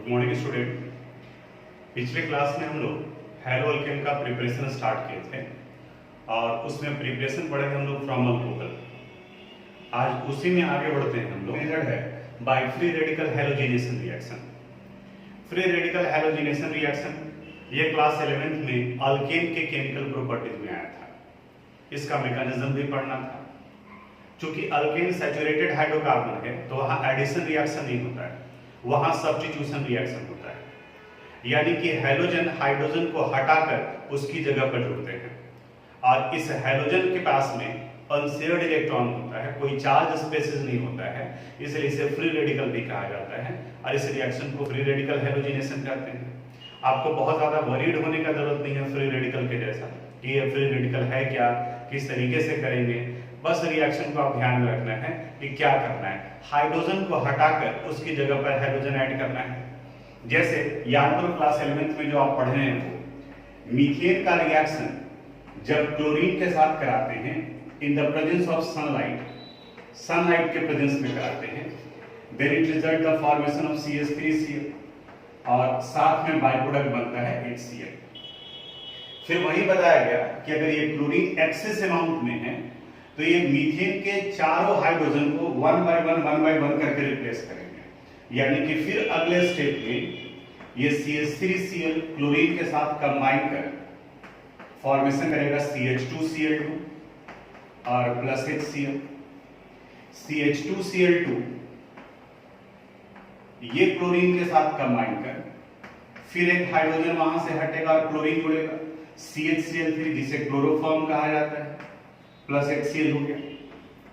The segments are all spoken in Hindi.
Good morning student. पिछले क्लास में हम लोग हैलो अल्केन का प्रिपरेशन स्टार्ट किए थे और उसमें प्रिपरेशन पढ़े हम लोग फ्रॉम अल्कोहल। आज उसी में आगे बढ़ते हैं हम लोग। मेथड है by free radical halogenation reaction. Free radical halogenation reaction ये क्लास 11th में अल्केन के केमिकल प्रॉपर्टीज में आया था। इसका मैकेनिज्म भी पढ़ना था। चूंकि अल्केन सैचुरेटेड हाइड्रोकार्बन है तो वहां एडिशन रिएक्शन नहीं होता है, वहां सब्स्टिट्यूशन रिएक्शन होता है। यानी कि हैलोजन हाइड्रोजन को हटाकर उसकी जगह पर जोड़ते हैं और इस हैलोजन के पास में अनशेयर्ड इलेक्ट्रॉन होता है, कोई चार्ज स्पेसिस नहीं होता है, इसलिए इसे फ्री रेडिकल भी कहा जाता है और इस रिएक्शन को फ्री रेडिकल हैलोजिनेशन कहते हैं। आपको बहुत ज्यादा वरीड होने का जरूरत नहीं है फ्री रेडिकल के जैसा कि ये फ्री रेडिकल है क्या, किस तरीके से करेंगे। बस रिएक्शन को आप ध्यान में रखना है कि क्या करना है, हाइड्रोजन को हटाकर उसकी जगह पर हैलोजन ऐड करना है। जैसे याद करो क्लास 11th में जो आप पढ़ रहे हैं वो मीथेन का रिएक्शन जब क्लोरीन के साथ कराते हैं in the presence of sunlight के प्रेजेंस में कराते हैं, then it result the formation of CH3Cl और साथ में बाय प्रोडक्ट बनता है HCl। फिर वही बताया गया कि अगर ये क्लोरीन एक्सेस अमाउंट में है तो ये मीथेन के चारों हाइड्रोजन को वन बाय वन करके रिप्लेस करेंगे। यानी कि फिर अगले स्टेप में ये CH3Cl क्लोरीन के साथ कंबाइन कर फॉर्मेशन करेगा CH2Cl2 और प्लस HCl। CH2Cl2 ये क्लोरीन के साथ कंबाइन कर फिर एक हाइड्रोजन वहां से हटेगा और क्लोरीन जुड़ेगा CHCl3 जिसे क्लोरोफॉर्म कहा जाता है प्लस HCl हो गया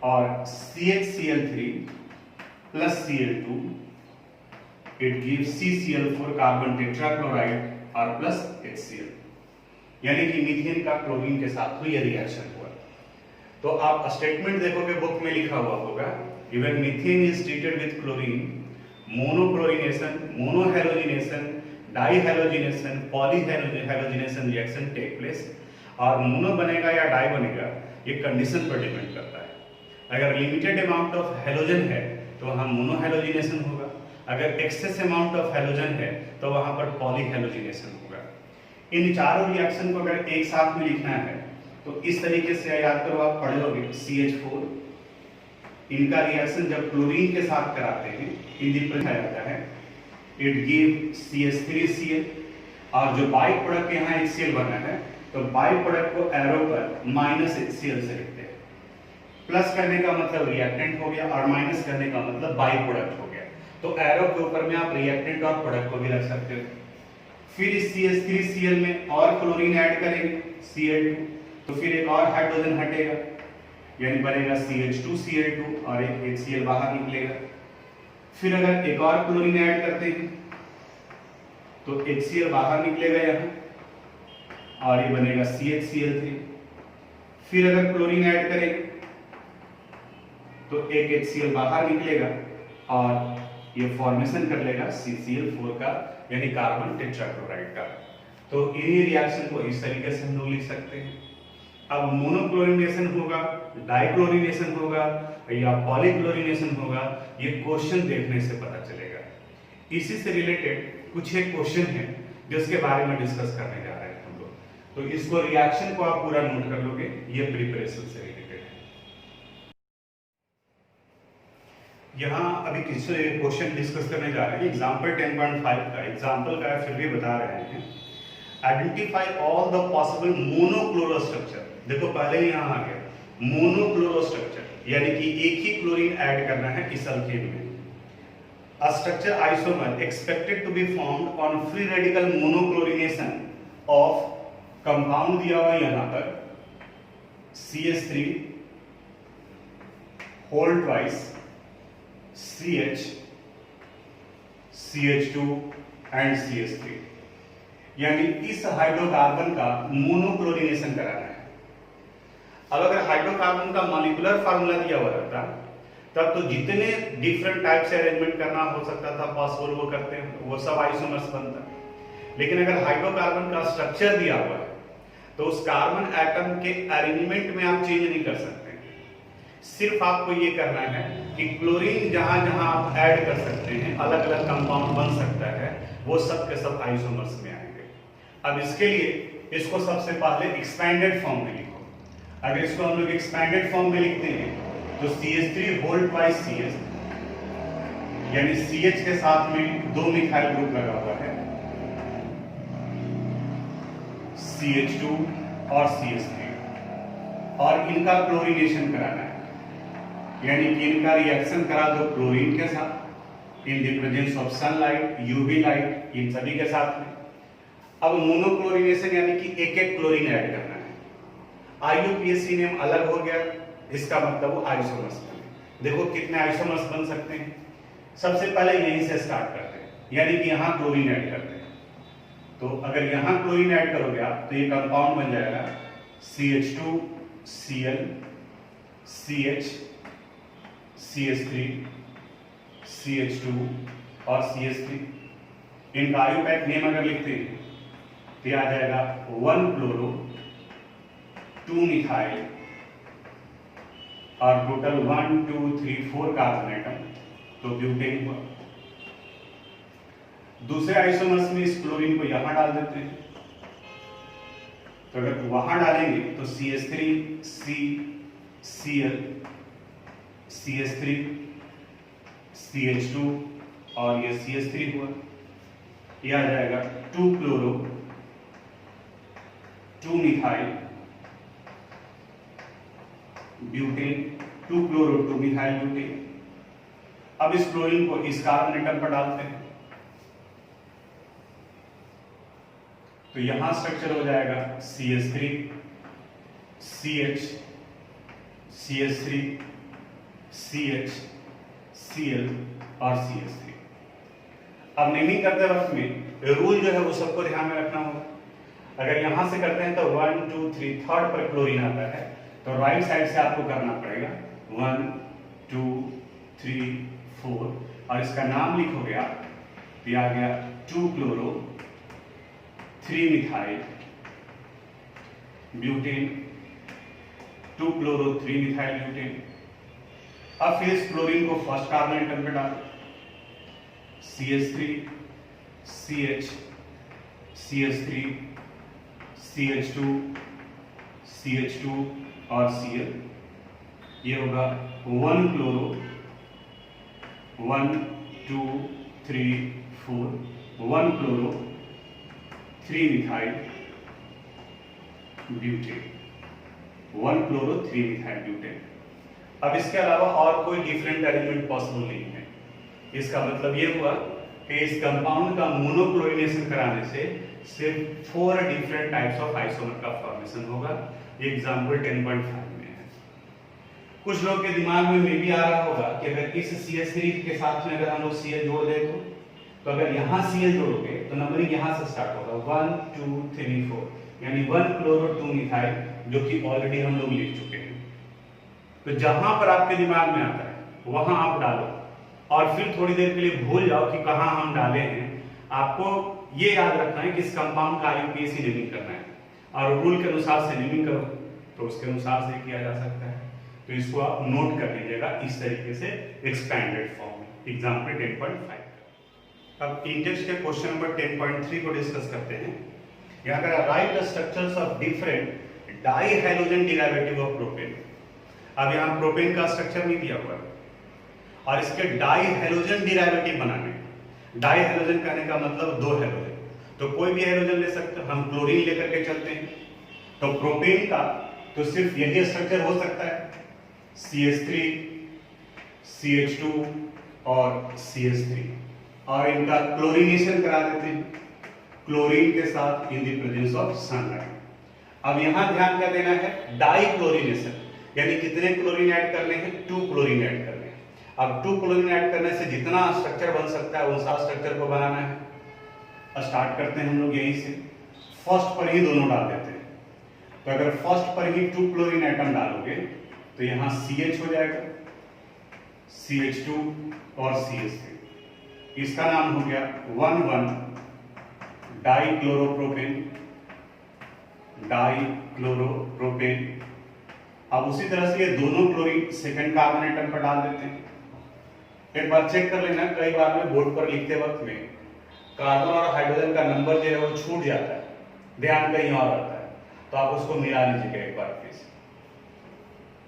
और CHCl3 plus Cl2 it gives CCl4 carbon tetrachloride और प्लस HCl। यानी कि मीथेन का क्लोरीन के साथ हुई रिएक्शन हुआ। तो आप स्टेटमेंट देखोगे बुक में लिखा हुआ होगा even methane is treated with chlorine monochlorination, monohalogenation, dihalogenation, polyhalogenation reaction take place. और मोनो बनेगा या डाई बनेगा ये कंडीशन पर डिपेंड करता है। अगर लिमिटेड अमाउंट ऑफ हैलोजन है तो वहां मोनोहैलोजिनेशन होगा, अगर एक्सेस अमाउंट ऑफ हैलोजन है तो वहां पर पॉलीहैलोजिनेशन होगा। इन चारों रिएक्शन को अगर एक साथ में लिखना है तो इस तरीके से याद करो, आप पढ़ लोगे CH4 इनका रिएक्शन जब क्लोरीन के साथ कराते हैं इंडिपेंडेंट जाता है इट गिव CH3Cl और जो बाई प्रोडक्ट यहाँ HCl बना है तो बाई प्रोडक्ट को एरो पर माइनस HCl से लिखते हैं। प्लस करने का मतलब रिएक्टेंट हो गया और माइनस करने का मतलब बाई प्रोडक्ट हो गया। तो एरो के ऊपर में आप रिएक्टेंट और प्रोडक्ट को भी रख सकते हो। फिर इस CH3Cl में और क्लोरीन ऐड करेंगे Cl2 तो फिर एक और हाइड्रोजन हटेगा यानी बनेगा CH2Cl2 और एक HCl बाहर निकलेगा। फिर अगर एक और क्लोरीन ऐड करते हैं तो HCl बाहर निकलेगा यहाँ और ये बनेगा CHCl3। फिर अगर क्लोरीन ऐड करेंगे तो एक HCl बाहर निकलेगा और ये फॉर्मेशन कर लेगा CCl4 का यानी कार्बन टेट्राक्लोराइड का। तो इन्हीं रिएक्शन को इस तरीके से हम लोग लिख सकते हैं। अब मोनोक्लोरिनेशन होगा, डाइक्लोरिनेशन होगा या पॉलीक्लोरिनेशन होगा, ये क्वेश्चन देखने से पता चलेगा। इसी से रिलेटेड कुछ एक क्वेश्चन है जिसके बारे में डिस्कस करने जा रहे हैं हम लोग। तो इसको रिएक्शन को आप पूरा नोट कर लोगे, ये प्रिपरेशन से रिलेटेड है। यहाँ अभी किसी क्वेश्चन डिस्कस करने जा रहे हैं एग्जाम्पल 10.5 का। एग्जाम्पल का फिर भी बता रहे हैं identify all the possible monochloro structure. देखो पहले ही यहाँ आ गया मोनोक्लोरो स्ट्रक्चर यानी कि एक ही क्लोरीन ऐड करना है इस अल्केन में। A structure isomer expected to be formed on free radical monochlorination of compound दिया हुआ यहाँ पर CH3 whole twice CH CH2 and CH3 यानी इस हाइड्रोकार्बन का मोनोक्लोरिनेशन कराना है। अब अगर हाइड्रोकार्बन का मॉलिक्यूलर फार्मूला दिया हुआ रहता तब तो जितने डिफरेंट टाइप से अरेंजमेंट करना हो सकता था पॉसिबल वो करते हैं, वो सब आइसोमर्स बनता। लेकिन अगर हाइड्रोकार्बन का स्ट्रक्चर दिया हुआ है तो उस कार्बन एटम के अरेंजमेंट में आप चेंज नहीं कर सकते। सिर्फ आपको ये करना है कि क्लोरीन जहां जहां आप ऐड कर सकते हैं, अलग अलग कंपाउंड बन सकता है, वो सब के सब आइसोमर्स में आएंगे। अब इसके लिए इसको सबसे पहले एक्सपैंडेड फॉर्म में लिखो। अगर इसको हम लोग एक्सपैंडेड फॉर्म में लिखते हैं तो CH3 होल ट्वाइस CH, यानी CH के साथ में 2 मिथाइल ग्रुप लगा हुआ है, CH2 और CH3, और इनका क्लोरीनेशन कराना है, यानी कि इनका रिएक्शन करा दो क्लोरीन के साथ in the presence of sunlight, UV light, इन सभी के साथ में। अब मोनोक्लोरिनेशन यानी कि एक एक क्लोरीन ऐड करना है। IUPAC नेम अलग हो गया, इसका मतलब वो आइसोमर्स बने। देखो कितने आइसोमर्स बन सकते हैं। सबसे पहले यहीं से स्टार्ट करते हैं, यानी कि यहां क्लोरीन ऐड करते हैं। तो अगर यहां क्लोरीन ऐड करोगे आप तो ये कंपाउंड बन जाएगा CH2 Cl CH CH3 CH2 और CH3। इनका आयुपैक नेम अगर लिखते हैं तो आ जाएगा 1 क्लोरो 2 मिथाइल और टोटल 1 2 3 4 कार्बन एटम, तो ब्यूटेन हुआ। दूसरे आइसोमर्स में इस क्लोरीन को यहां डाल देते हैं, तो अगर वहां डालेंगे तो CH3 C Cl CH3 CH2 और ये CH3 हुआ। ये आ जाएगा 2 chloro 2 methyl butane, 2 chloro 2 methyl butane. अब इस क्लोरीन को इस कार्बन एटम पर डालते हैं तो यहां स्ट्रक्चर हो जाएगा CH3 CH CH3 CH Cl और CH3। अब नेमिंग करते वक्त में रूल जो है वो सबको ध्यान में रखना होगा। अगर यहां से करते हैं तो 1 2 3 थर्ड पर क्लोरीन आता है, तो राइट साइड से आपको करना पड़ेगा 1 2 3 4, और इसका नाम लिखोगे आप, ये आ गया 2 chloro 3 methyl butane, 2 chloro 3 methyl butane. अब फिर इस क्लोरीन को फर्स्ट कार्बन एटम पे डालो, CH3 CH CH3 CH2 CH2 और Cl। ये होगा 1 chloro 1 2 3 4 1 chloro 3 methyl butane, 1 chloro 3 methyl butane. अब इसके अलावा और कोई डिफरेंट एलिमेंट पॉसिबल नहीं है। इसका मतलब ये हुआ कि इस कंपाउंड का मोनोक्लोरिनेशन कराने से सिर्फ 4 डिफरेंट टाइप्स ऑफ आइसोमर का फॉर्मेशन होगा। एग्जांपल 10.5 में है। कुछ लोग के दिमाग में भी आ रहा होगा कि अगर इस CH3 के साथ में अगर हम लोग Cl जोड़ दें तो अगर यहां Cl जोड़ोगे तो नंबरिंग यहां से स्टार्ट होगा 1 2 3 4, यानी 1 क्लोरो 2 मिथाइल, जो कि ऑलरेडी हम लोग लिख चुके हैं। तो जहां पर आपके दिमाग में आता है वहां आप डालो और फिर थोड़ी देर के लिए भूल जाओ कि कहां हम डाले हैं। आपको ये याद रखना है कि इस कंपाउंड का IUPAC नेमिंग करना है, और रूल के अनुसार से नेमिंग करो तो उसके अनुसार से किया जा सकता है। तो इसको आप नोट कर लीजिएगा इस तरीके से एक्सपैंडेड फॉर्म में। एग्जांपल 10.5। अब इंडेक्स के क्वेश्चन नंबर 10.3 को डिस्कस करते हैं। यहाँ पर write the structures of different di halogen derivative of propane. अब यहाँ प्रोपेन का स्ट्रक्चर नहीं दिया हुआ है और इसके डाई हैलोजन डेरिवेटिव बनाने। डाई हैलोजन कहने का मतलब 2 हैलोजन, तो कोई भी हैलोजन ले सकते हैं। हम क्लोरीन लेकर के चलते हैं तो प्रोपेन का तो सिर्फ यही स्ट्रक्चर हो सकता है, CH3 CH2 और CH3, और इनका क्लोरीनेशन करा देते हैं क्लोरीन के साथ in the presence of sunlight. अब यहां ध्यान क्या देना है, डाई क्लोरीनेशन, यानी कितने क्लोरीन ऐड करने हैं, 2 क्लोरीन ऐड करने हैं। अब 2 क्लोरीन ऐड करने से जितना स्ट्रक्चर बन सकता है उस स्ट्रक्चर को बनाना है। स्टार्ट करते हैं हम लोग यहीं से, फर्स्ट पर ही दोनों डाल देते हैं। तो अगर फर्स्ट पर ही 2 क्लोरीन एटम डालोगे तो यहां CH हो जाएगा, CH2 और CH3। इसका नाम हो गया 1,1 डाइक्लोरोप्रोपेन, डाइक्लोरोप्रोपेन। अब उसी तरह से ये दोनों क्लोरीन सेकंड कार्बन एटम पर डाल देते हैं। एक बार चेक कर लेना, कई बार में बोर्ड पर लिखते वक्त में कार्बन और हाइड्रोजन का नंबर जो है वो छूट जाता है, ध्यान कहीं और आता है, तो आप उसको मिला लीजिएगा एक बार प्लीज।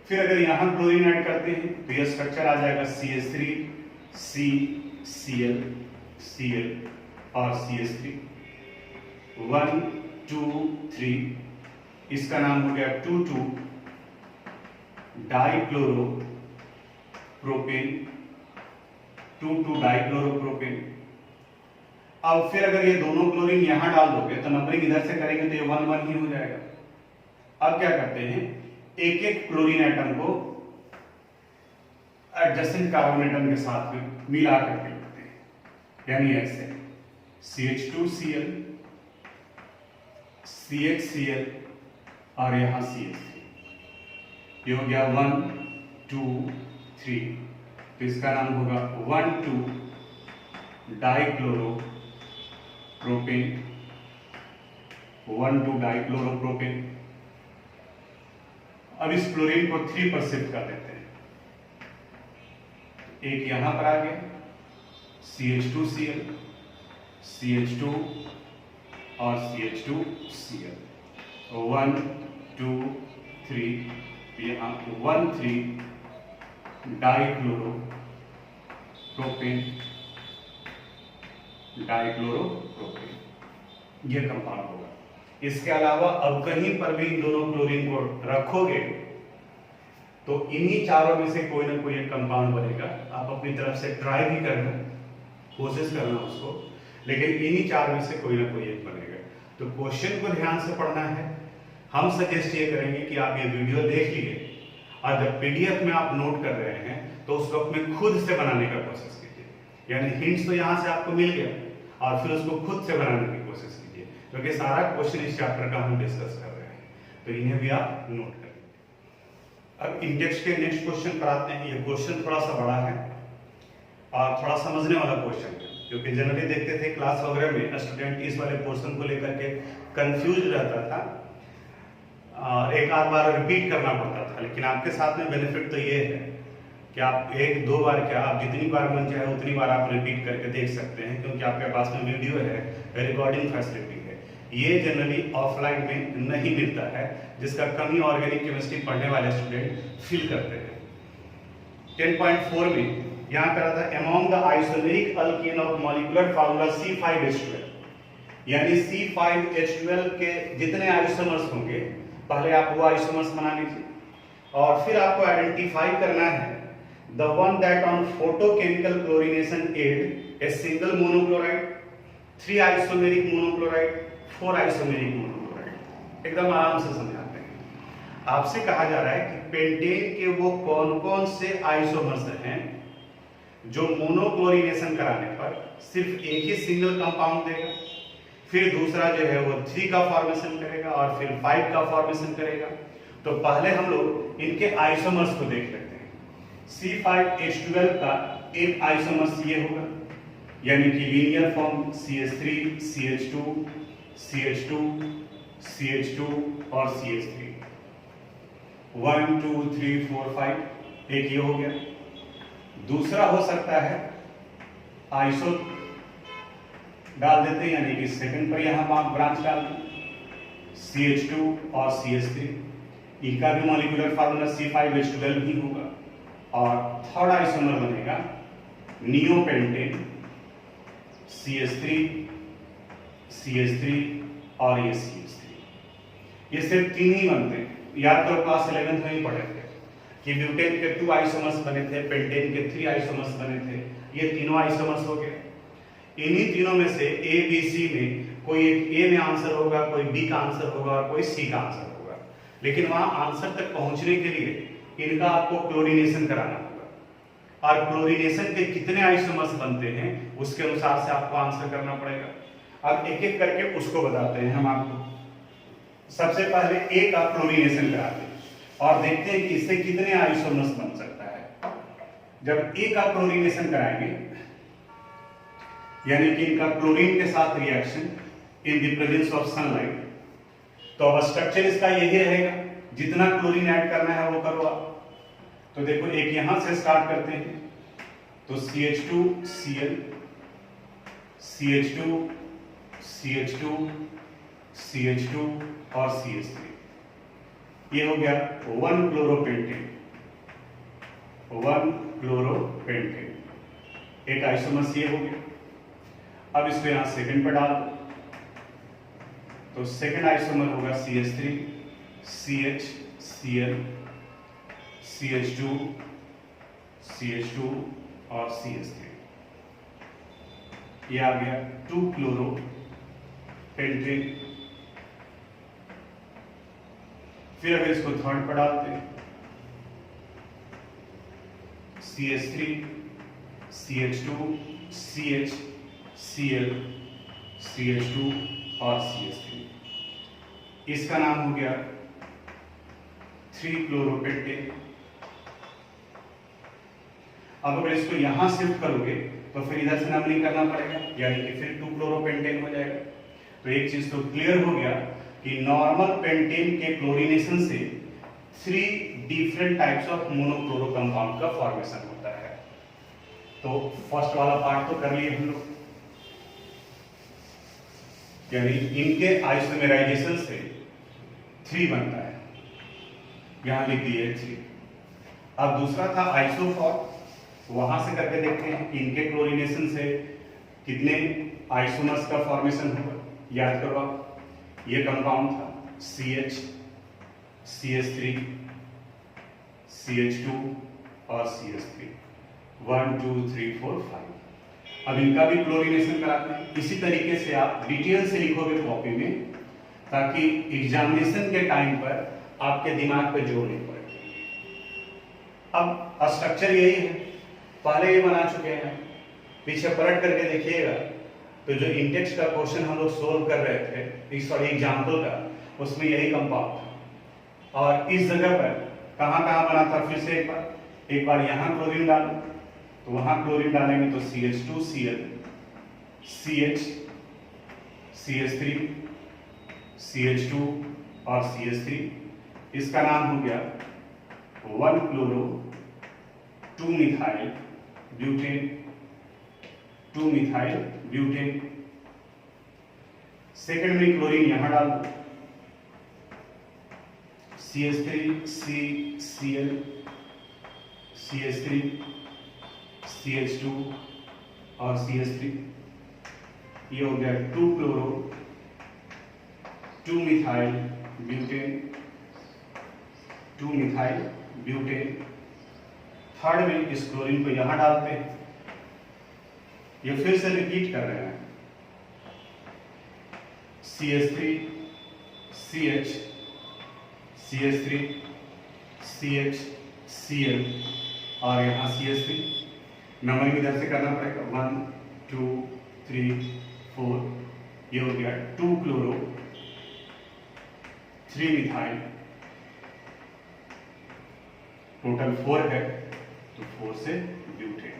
फिर अगर यहां क्लोरीन ऐड करते हैं तो यह स्ट्रक्चर आ जाएगा CH3 C Cl Cl और CH3 1 2 3, इसका नाम हो गया 2,2 डाइक्लोरोप्रोपेन 2,2 डाइक्लोरोप्रोपेन। अब फिर अगर ये दोनों क्लोरीन यहां डाल दोगे तो नंबरिंग इधर से करेंगे तो ये 1 1 ही हो जाएगा। अब क्या करते हैं, एक एक क्लोरीन एटम को एडजेसेंट कार्बन एटम के साथ में मिला करके लिखते हैं, यानी ऐसे CH2Cl CHCl और यहां CH3, ये हो गया 1 2 3, तो इसका नाम होगा 1 2 डाइक्लोरोप्रोपेन 1 2 डाइक्लोरोप्रोपेन। अब इस क्लोरीन को 3 पर शिफ्ट कर देते हैं, एक यहां पर आ गया CH2Cl CH2 और CH2Cl 1 2 3, यहां 1 3 डाइक्लोरोप्रोपेन ये कंपाउंड होगा। इसके अलावा अब कहीं पर भी इन दोनों क्लोरीन को रखोगे तो इन्हीं चारों में से कोई ना कोई एक कंपाउंड बनेगा। आप अपनी तरफ से ट्राई भी करना, कोशिश करना उसको, लेकिन इन्हीं चार में से कोई ना कोई एक बनेगा। तो क्वेश्चन को ध्यान से पढ़ना है। हम सजेस्ट ये करेंगे कि आप ये वीडियो देख लीजिए और जब PDF में आप नोट कर रहे हैं तो उस वक्त में खुद से बनाने का कोशिश कीजिए, यानी हिंट्स तो यहां से आपको मिल गया और फिर उसको खुद से बनाने की कोशिश कीजिए, क्योंकि सारा क्वेश्चन इस चैप्टर का हम डिस्कस कर रहे हैं, तो इन्हें भी आप नोट कर लीजिए। अब इंडेक्स के नेक्स्ट क्वेश्चन पर आते हैं। ये क्वेश्चन थोड़ा सा बड़ा है और थोड़ा समझने वाला क्वेश्चन है, क्योंकि जनरली देखते थे क्लास वगैरह में स्टूडेंट इस वाले पोर्शन को लेकर के कंफ्यूज रहता था, एक आध बार रिपीट करना पड़ता था। लेकिन आपके साथ में बेनिफिट तो ये है कि आप एक दो बार क्या, आप जितनी बार मन चाहे उतनी बार आप रिपीट करके देख सकते हैं, क्योंकि आपके पास में वीडियो है, रिकॉर्डिंग फैसिलिटी है। ये जनरली ऑफलाइन में नहीं मिलता है, जिसका कमी ऑर्गेनिक केमिस्ट्री पढ़ने वाले स्टूडेंट फील करते हैं। 10.4 में यहाँ करा था among the isomeric alkane of molecular formula C5H12, यानी C5H12 के जितने आइसोमर्स होंगे पहले आप वो आइसोमर्स बना लीजिए और फिर आपको आइडेंटिफाई करना है the one that on photochemical chlorination add a single monochloride, 3 isomeric monochloride, 4 isomeric monochloride. एकदम आराम से समझाते हैं। आपसे कहा जा रहा है कि पेंटेन के वो कौन कौन से आइसोमर्स हैं जो मोनोक्लोरीनेशन कराने पर सिर्फ एक ही सिंगल कंपाउंड देगा, फिर दूसरा जो है वो 3 का फॉर्मेशन करेगा और फिर 5 का फॉर्मेशन करेगा। तो पहले हम लोग इनके आइसोमर्स को देख लेते हैं। C5H12 का एक आइसोमर्स ये होगा, यानी कि linear form CH3 CH2 CH2 CH2 और CH3 1 2 3 4 5, एक ये हो गया। दूसरा हो सकता है आइसो डाल देते हैं, यानी कि सेकंड पर यहां ब्रांच डाल दें CH2 और CH3, इनका भी मॉलिक्यूलर फार्मूला C5H12 ही होगा। और थर्ड आइसोमर बनेगा नियोपेंटेन CH3 CH3 और ये CH3। ये सिर्फ 3 ही बनते हैं। याद करो क्लास 11th में ही पढ़े थे कि ब्यूटेन के 2 आइसोमर्स बने थे, पेंटेन के 3 आइसोमर्स बने थे। ये तीनों आइसोमर्स हो गए। इन्हीं तीनों में से A B C में कोई एक A में आंसर होगा, कोई B का आंसर होगा और कोई C का आंसर होगा। लेकिन वहां आंसर तक पहुंचने के लिए इनका आपको क्लोरीनेशन कराना होगा, और क्लोरीनेशन के कितने आइसोमर्स बनते हैं उसके अनुसार से आपको आंसर करना पड़ेगा। अब एक एक करके उसको बताते हैं हम आपको। सबसे पहले A का क्लोरीनेशन कराते हैं और देखते हैं कि इससे कितने आइसोमर्स बन सकता है। जब A का क्लोरीनेशन कराएंगे, यानी कि इनका क्लोरीन के साथ reaction in the presence of sunlight, तो अब स्ट्रक्चर इसका यही रहेगा। जितना क्लोरीन ऐड करना है वो करो आप। तो देखो एक यहां से स्टार्ट करते हैं, तो CH2Cl, CH2, CH2, CH2 और CH3, ये हो गया 1 क्लोरोपेंटेन, 1 क्लोरोपेंटेन, एक आइसोमर ये हो गया। अब इसको यहां सेकंड पर डाल दो, तो सेकंड आइसोमर होगा CH3, CH, Cl, CH2, CH2 और CH3, ये आ गया 2 क्लोरोपेंटेन। फिर अगर इसको थर्ड पर डालते हैं, CH3, CH2, CH, Cl, CH2 और CH3, इसका नाम हो गया 3 क्लोरोपेंटेन। अब अगर इसको यहां शिफ्ट करोगे तो फिर इधर से नंबरिंग करना पड़ेगा, यानी कि फिर 2 क्लोरोपेंटेन हो जाएगा। तो एक चीज तो क्लियर हो गया कि नॉर्मल पेंटेन के क्लोरीनेशन से 3 different types of monochloro compound का फॉर्मेशन होता है। तो फर्स्ट वाला पार्ट तो कर लिए हम लोग, यानी इनके आइसोमेराइजेशन से 3 बनता है, यहां लिख दिए 3। अब दूसरा था आइसोफॉर, वहां से करके देखते हैं कि इनके क्लोरीनेशन से कितने आइसोमर्स का फॉर्मेशन होगा। याद करो आप, ये कंपाउंड था CH, CH3, CH2 और CH3, 1 2 3 4 5। अब इनका भी क्लोरीनेशन कराते हैं। इसी तरीके से आप डिटेल से लिखोगे कॉपी में, ताकि एग्जामिनेशन के टाइम पर आपके दिमाग पे जोर नहीं पड़े। अब स्ट्रक्चर यही है, पहले ये बना चुके हैं, पीछे पलट करके देखिएगा तो जो इंडेक्स का क्वेश्चन हम लोग सोल्व कर रहे थे, सॉरी एग्जाम्पल का, उसमें यही कंपाउंड था। और इस जगह पर कहां बना था, फिर से एक बार यहां क्लोरीन डालो, तो वहां क्लोरीन डालेंगे तो CH2Cl, CH, CH3, CH2 और CH3, इसका नाम हो गया 1 chloro 2 methyl butane, 2 methyl butane. Second में क्लोरीन यहां डाल दो, CH3, Cl, CH3, CH2 और CH3, ये हो गया 2 chloro 2 methyl butane, 2 methyl butane. Third में इस क्लोरीन को यहां डालते हैं, ये फिर से रिपीट कर रहे हैं, CH3, CH, CH3, CH, Cl और यहां CH3। नंबरिंग इधर से करना पड़ेगा, 1 2 3 4, ये हो गया 2 क्लोरो 3 मिथाइल, टोटल 4 है, तो 4 से ब्यूटेन।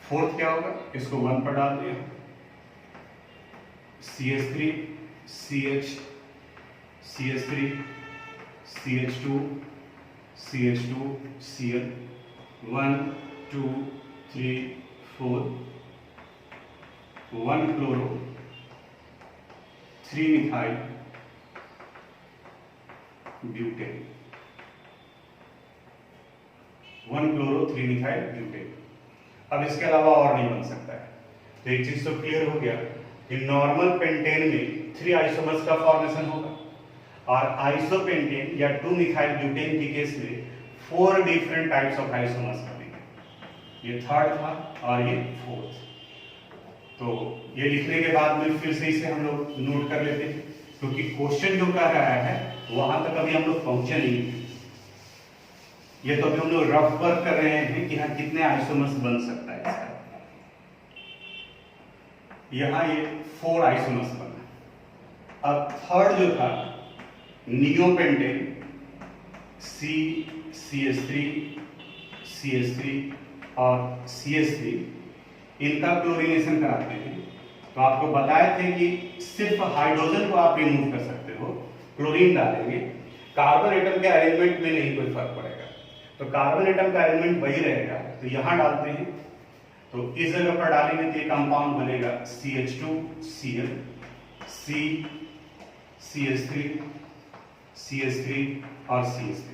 फोर्थ क्या होगा, इसको 1 पर डाल दिया, CH3, CH, CH3, CH2, CH2, Cl, 1 2 3 4, 1 chloro 3 methyl butane, 1 chloro 3 methyl butane. अब इसके अलावा और नहीं बन सकता है। तो एक चीज तो क्लियर हो गया कि नॉर्मल पेंटेन में 3 आइसोमर्स का फॉर्मेशन होगा, और आइसोपेंटेन या 2 मिथाइल ब्यूटेन के केस में 4 डिफरेंट टाइप्स ऑफ आइसोमर्स बनेंगे। ये थर्ड था और ये फोर्थ। तो ये लिखने के बाद में फिर से इसे हम लोग नोट कर लेते हैं, क्योंकि क्वेश्चन जो कर रहा है वहां तक अभी हम लोग पहुंचे नहीं है। ये तो अभी हम लोग रफ वर्क कर रहे हैं कि हाँ कितने आइसोमर्स बन सकता है इसका। यहां ये 4 आइसोमर्स बना। अब थर्ड जो था नियोपेंटेन, CH3, CH3 और CH3, इनका क्लोरीनेशन कराते हैं। तो आपको बताए थे कि सिर्फ हाइड्रोजन को आप रिमूव कर सकते हो, क्लोरीन डालेंगे, कार्बन एटम के अरेंजमेंट में नहीं कोई फर्क पड़ेगा, तो कार्बन एटम का अरेंजमेंट वही रहेगा। तो यहां डालते हैं, तो इस जगह पर डालेंगे तो ये कंपाउंड बनेगा CH2Cl, CH3 CH3 और CH3।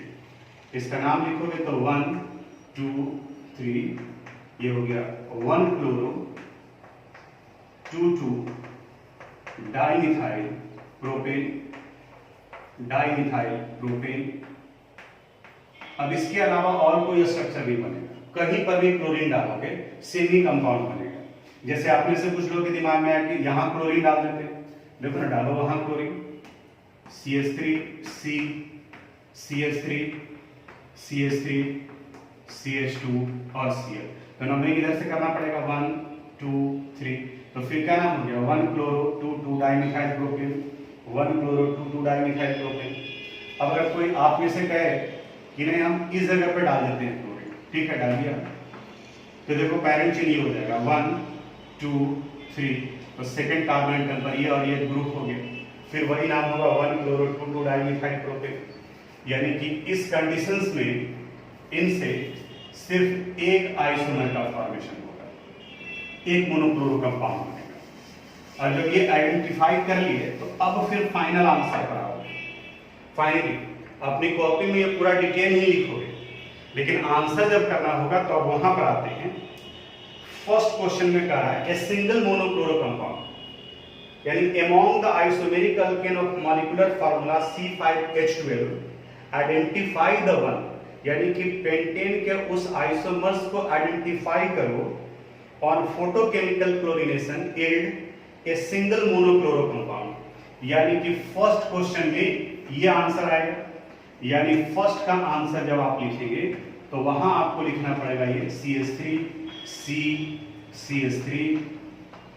इसका नाम लिखोगे तो 1 2 3, ये हो गया 1 क्लोरो 2 डाइमिथाइल प्रोपेन। अब इसके अलावा और कोई स्ट्रक्चर नहीं बनेगा, कहीं पर भी क्लोरीन डालोगे सेम ही कंपाउंड बनेगा। जैसे आप में से कुछ लोगों के दिमाग में आया कि यहां क्लोरीन डाल देते, देखो ना, डालो वहां chlorine, CH3 CH3 CH3 CH2 और Cl। तो नंबरिंग इधर से करना पड़ेगा 1 2 3, तो फिर क्या नाम हो गया 1 chloro 2 dimethyl propane, 1 chloro 2 dimethyl propane. अब अगर कोई आप में से कहे कि नहीं हम इस जगह पे डाल देते हैं क्लोरीन, ठीक है, डाल दिया, तो देखो पैरेंट चेन ये हो जाएगा 1 2 3, तो सेकंड कार्बन एटम पर ये और ये ग्रुप हो गया, फिर वही नाम होगा 1 क्लोरो 2 डाइमिथाइल प्रोपेन। यानी कि इस कंडीशंस में इनसे सिर्फ एक आइसोमर का फॉर्मेशन होगा, एक मोनोक्लोरो कंपाउंड बनेगा। और जब ये आइडेंटिफाई कर लिए तो अब फिर फाइनल आंसर पर आओगे। फाइनली अपनी कॉपी में ये पूरा डिटेल ही लिखोगे, लेकिन आंसर जब करना होगा तो अब वहां पर आते हैं। फर्स्ट क्वेश्चन में कहा है ए सिंगल मोनोक्लोरो कंपाउंड, यानी among the isomeric alkane of molecular formula C5H12 identify the one, यानी कि पेंटेन के उस आइसोमर्स को आइडेंटिफाई करो on photochemical chlorination yield a single monochloro compound. यानी कि फर्स्ट क्वेश्चन में ये आंसर आएगा, यानी फर्स्ट का आंसर जब आप लिखेंगे तो वहां आपको लिखना पड़ेगा ये CH3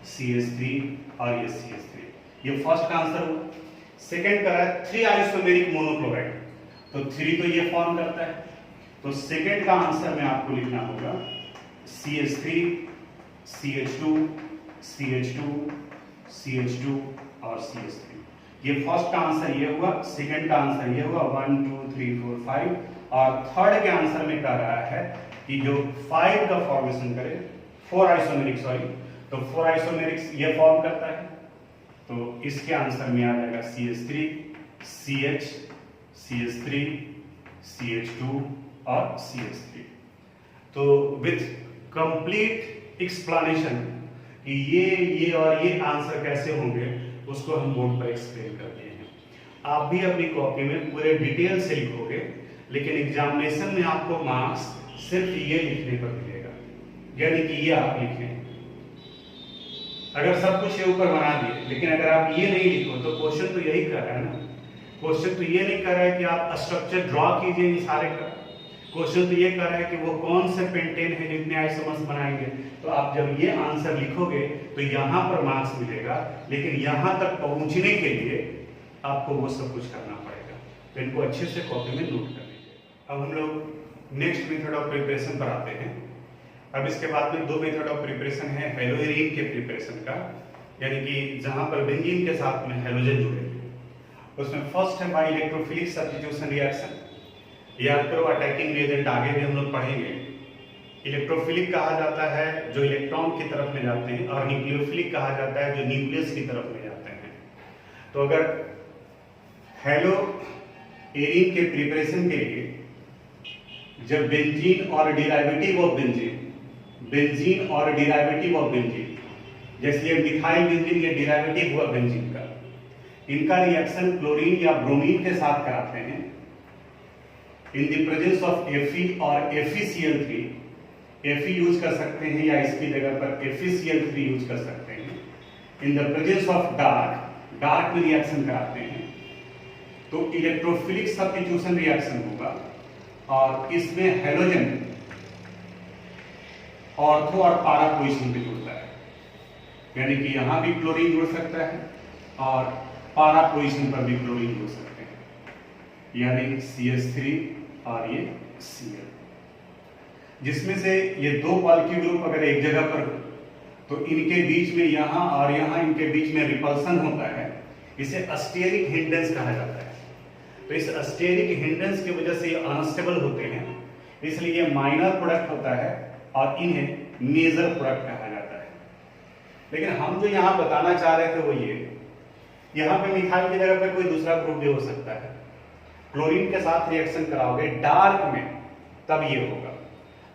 CH3 और ये CH3, ये फर्स्ट का आंसर हुआ। सेकंड करा है 3 आइसोमेरिक मोनोक्लोराइड, तो 3 तो ये फॉर्म करता है, तो सेकंड का आंसर में आपको लिखना होगा CH3 CH2 और CH3। ये फर्स्ट का आंसर ये हुआ, सेकंड का आंसर ये हुआ 1 2 3 4 5, और थर्ड के आंसर में कह रहा है कि जो 5 का फॉर्मेशन करे 4 आइसोमेरिक, तो 4 आइसोमेरिक्स ये फॉर्म करता है, तो इसके आंसर में आ जाएगा CH3 CH3 CH2 और CH3। तो विथ कंप्लीट एक्सप्लेनेशन कि ये और ये आंसर कैसे होंगे उसको हम बोर्ड पर एक्सप्लेन कर दिए हैं। आप भी अपनी कॉपी में पूरे डिटेल से लिखोगे, लेकिन एग्जामिनेशन में आपको मार्क्स सिर्फ ये लिखने पर मिलेगा, यानी कि ये आप लिखें। अगर सब कुछ ये ऊपर बना दिए, लेकिन अगर आप ये नहीं लिखो तो क्वेश्चन तो यही कर रहा है ना, क्वेश्चन तो ये नहीं कर रहा है कि आप स्ट्रक्चर ड्रॉ कीजिए इन सारे का, क्वेश्चन तो ये कर रहा है कि वो कौन से पेंटेन है जितने आइसोमर्स बनाएंगे। तो आप जब ये आंसर लिखोगे तो यहाँ पर मार्क्स मिलेगा, लेकिन यहाँ तक पहुंचने के लिए आपको वो सब कुछ करना पड़ेगा। तो इनको अच्छे से कॉपी में नोट कर लीजिए। अब हम लोग नेक्स्ट मेथड ऑफ प्रिपरेशन पर आते हैं। अब इसके बाद में 2 मेथड ऑफ प्रिपरेशन है हेलोजन के प्रिपरेशन का, यानी कि जहां पर बेंजीन के साथ में हेलोजन जुड़े हुए। उसमें फर्स्ट है बाय इलेक्ट्रोफिलिक सब्स्टिट्यूशन रिएक्शन, याद करो अटैकिंग रिएजेंट आगे भी हम लोग पढ़ेंगे। इलेक्ट्रोफिलिक कहा जाता है जो इलेक्ट्रॉन की तरफ में जाते हैं, और न्यूक्लियोफिलिक कहा जाता है जो न्यूक्लियस की तरफ में जाते हैं। तो अगर हेलोजन के प्रिपरेशन के लिए जब बेंजीन और डेरिवेटिव ऑफ बेंजीन और डेरिवेटिव ऑफ बेंजीन, जैसे ये मिथाइल बेंजीन ये डेरिवेटिव हुआ बेंजीन का, इनका रिएक्शन क्लोरीन या ब्रोमीन के साथ कराते हैं in the presence of Fe और FeCl3। Fe यूज कर सकते हैं या इसकी जगह पर FeCl3 यूज कर सकते हैं। In the presence of dark में रिएक्शन कराते हैं, तो इलेक्ट्रोफिलिक सब्स्टिट्यूशन रिएक्शन होगा, और इसमें हेलोजन ऑर्थो और पारा पोजीशन पे जुड़ता है, यानी कि यहां भी क्लोरीन जुड़ सकता है और पारा पोजीशन पर भी क्लोरीन जुड़ सकते हैं, यानी CH3 और ये Cl। जिसमें से ये 2 पॉलिक्यू ग्रुप अगर एक जगह पर हो तो इनके बीच में यहां और यहां इनके बीच में रिपल्सन होता है, इसे अस्टेरिक हिंडेंस कहा जाता है। तो इस स्टेरिक हिंड्रेंस की वजह से ये अनस्टेबल होते हैं, इसलिए ये माइनर प्रोडक्ट होता है और इन्हें मेजर प्रोडक्ट कहा जाता है। लेकिन हम जो यहाँ बताना चाह रहे थे वो ये, यहाँ पे मिथाइल की जगह पे कोई दूसरा ग्रुप भी हो सकता है। क्लोरीन के साथ रिएक्शन कराओगे डार्क में तब ये होगा।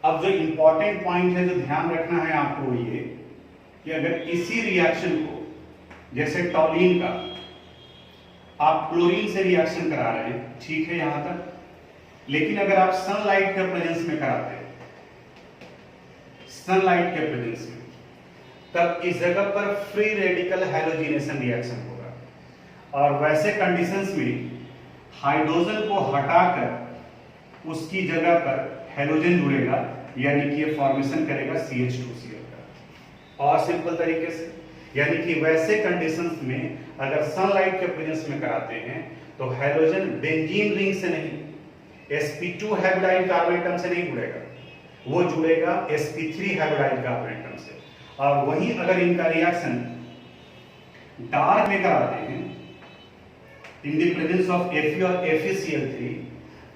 अब जो इंपॉर्टेंट पॉइंट है जो ध्यान रखना है आपको ये कि अगर इसी रिएक्शन को जैसे टॉलिन का आप क्लोरीन से रिएक्शन करा रहे हैं, ठीक है यहां तक, लेकिन अगर आप सनलाइट के प्रेजेंस में कराते हैं, सनलाइट के प्रेजेंस में, तब इस जगह पर फ्री रेडिकल हैलोजिनेशन रिएक्शन होगा और वैसे कंडीशंस में हाइड्रोजन को हटाकर उसकी जगह पर हैलोजन जुड़ेगा, यानी कि ये फॉर्मेशन करेगा CH2Cl का। और सिंपल तरीके से, यानी कि वैसे कंडीशंस में अगर सनलाइट के प्रेजेंस में कराते हैं तो हैलोजन बेंजीन रिंग से नहीं, sp2 हाइब्रिडाइल कार्बन एटम से नहीं जुड़ेगा, वो जुड़ेगा sp3 हाइब्रिडाइल कार्बन एटम से। और वहीं अगर इनका रिएक्शन डार्क में कराते हैं in the presence of Fe और FeCl3,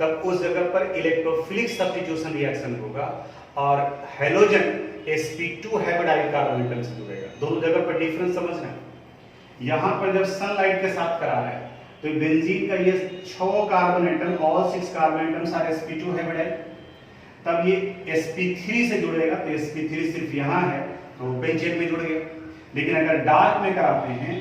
तब उस जगह पर इलेक्ट्रोफिलिक सब्स्टिट्यूशन रिएक्शन होगा और हैलोजन sp2 हाइब्रिडाइल कार्बन एटम से जुड़ेगा। दोनों जगह पर डिफरेंस समझना। यहां पर जब सनलाइट के साथ करा रहे हैं तो बेंजीन का ये 6 carbon atom, all 6 carbon atoms are sp2 hybridised, तब ये sp3 से जुड़ेगा तो sp3 सिर्फ यहां है तो बेंजीन में जुड़ गया। लेकिन अगर डार्क में कराते हैं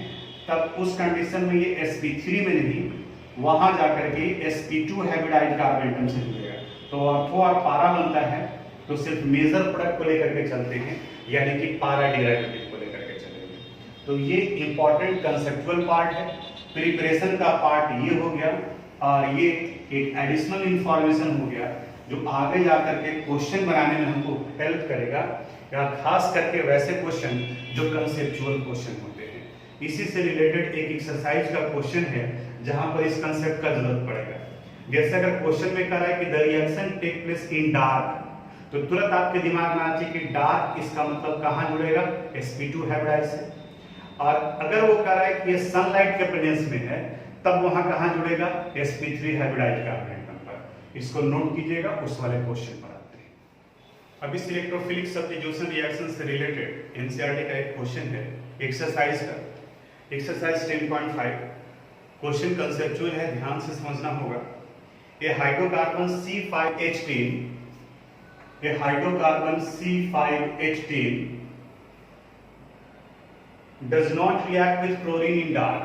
तब उस कंडीशन में ये sp3 में नहीं, वहां जाकर के sp2 हाइब्रिडाइल कार्बन एटम से जुड़ेगा। तो ऑर्थो और पारा बनता है तो सिर्फ मेजर प्रोडक्ट को लेकर के चलते हैं, यानी कि पारा डेरिवेटिव को लेकर के चलेंगे। तो ये इंपॉर्टेंट कंसेप्चुअल पार्ट है। प्रिपरेशन का पार्ट ये हो गया और ये एक एडिशनल इंफॉर्मेशन हो गया जो आगे जाकर के क्वेश्चन बनाने में हमको हेल्प करेगा, या खास करके वैसे क्वेश्चन जो कंसेप्चुअल क्वेश्चन होते हैं। इसी से रिलेटेड एक एक्सरसाइज का क्वेश्चन है जहां पर इस कंसेप्ट का जरूरत पड़ेगा। जैसे अगर क्वेश्चन में कह रहा है कि the reaction take place in dark, तो तुरंत आपके दिमाग में आना चाहिए कि डार्क इसका मतलब कहां जुड़ेगा, sp2 हाइब्रिडाइल से। और अगर वो कह रहा है कि ये सनलाइट के प्रेजेंस में है तब वहां कहां जुड़ेगा, sp3 हाइब्रिडाइल कार्बन एटम पर। इसको नोट कीजिएगा, उस वाले क्वेश्चन पर आते हैं। अब इस इलेक्ट्रोफिलिक सब्स्टिट्यूशन रिएक्शन से रिलेटेड एनसीईआरटी का एक क्वेश्चन है एक्सरसाइज का, एक्सरसाइज 10.5। क्वेश्चन कंसेप्चुअल है, ध्यान से समझना होगा। ए hydrocarbon C5H10, a hydrocarbon C5H10 does not react with chlorine in dark,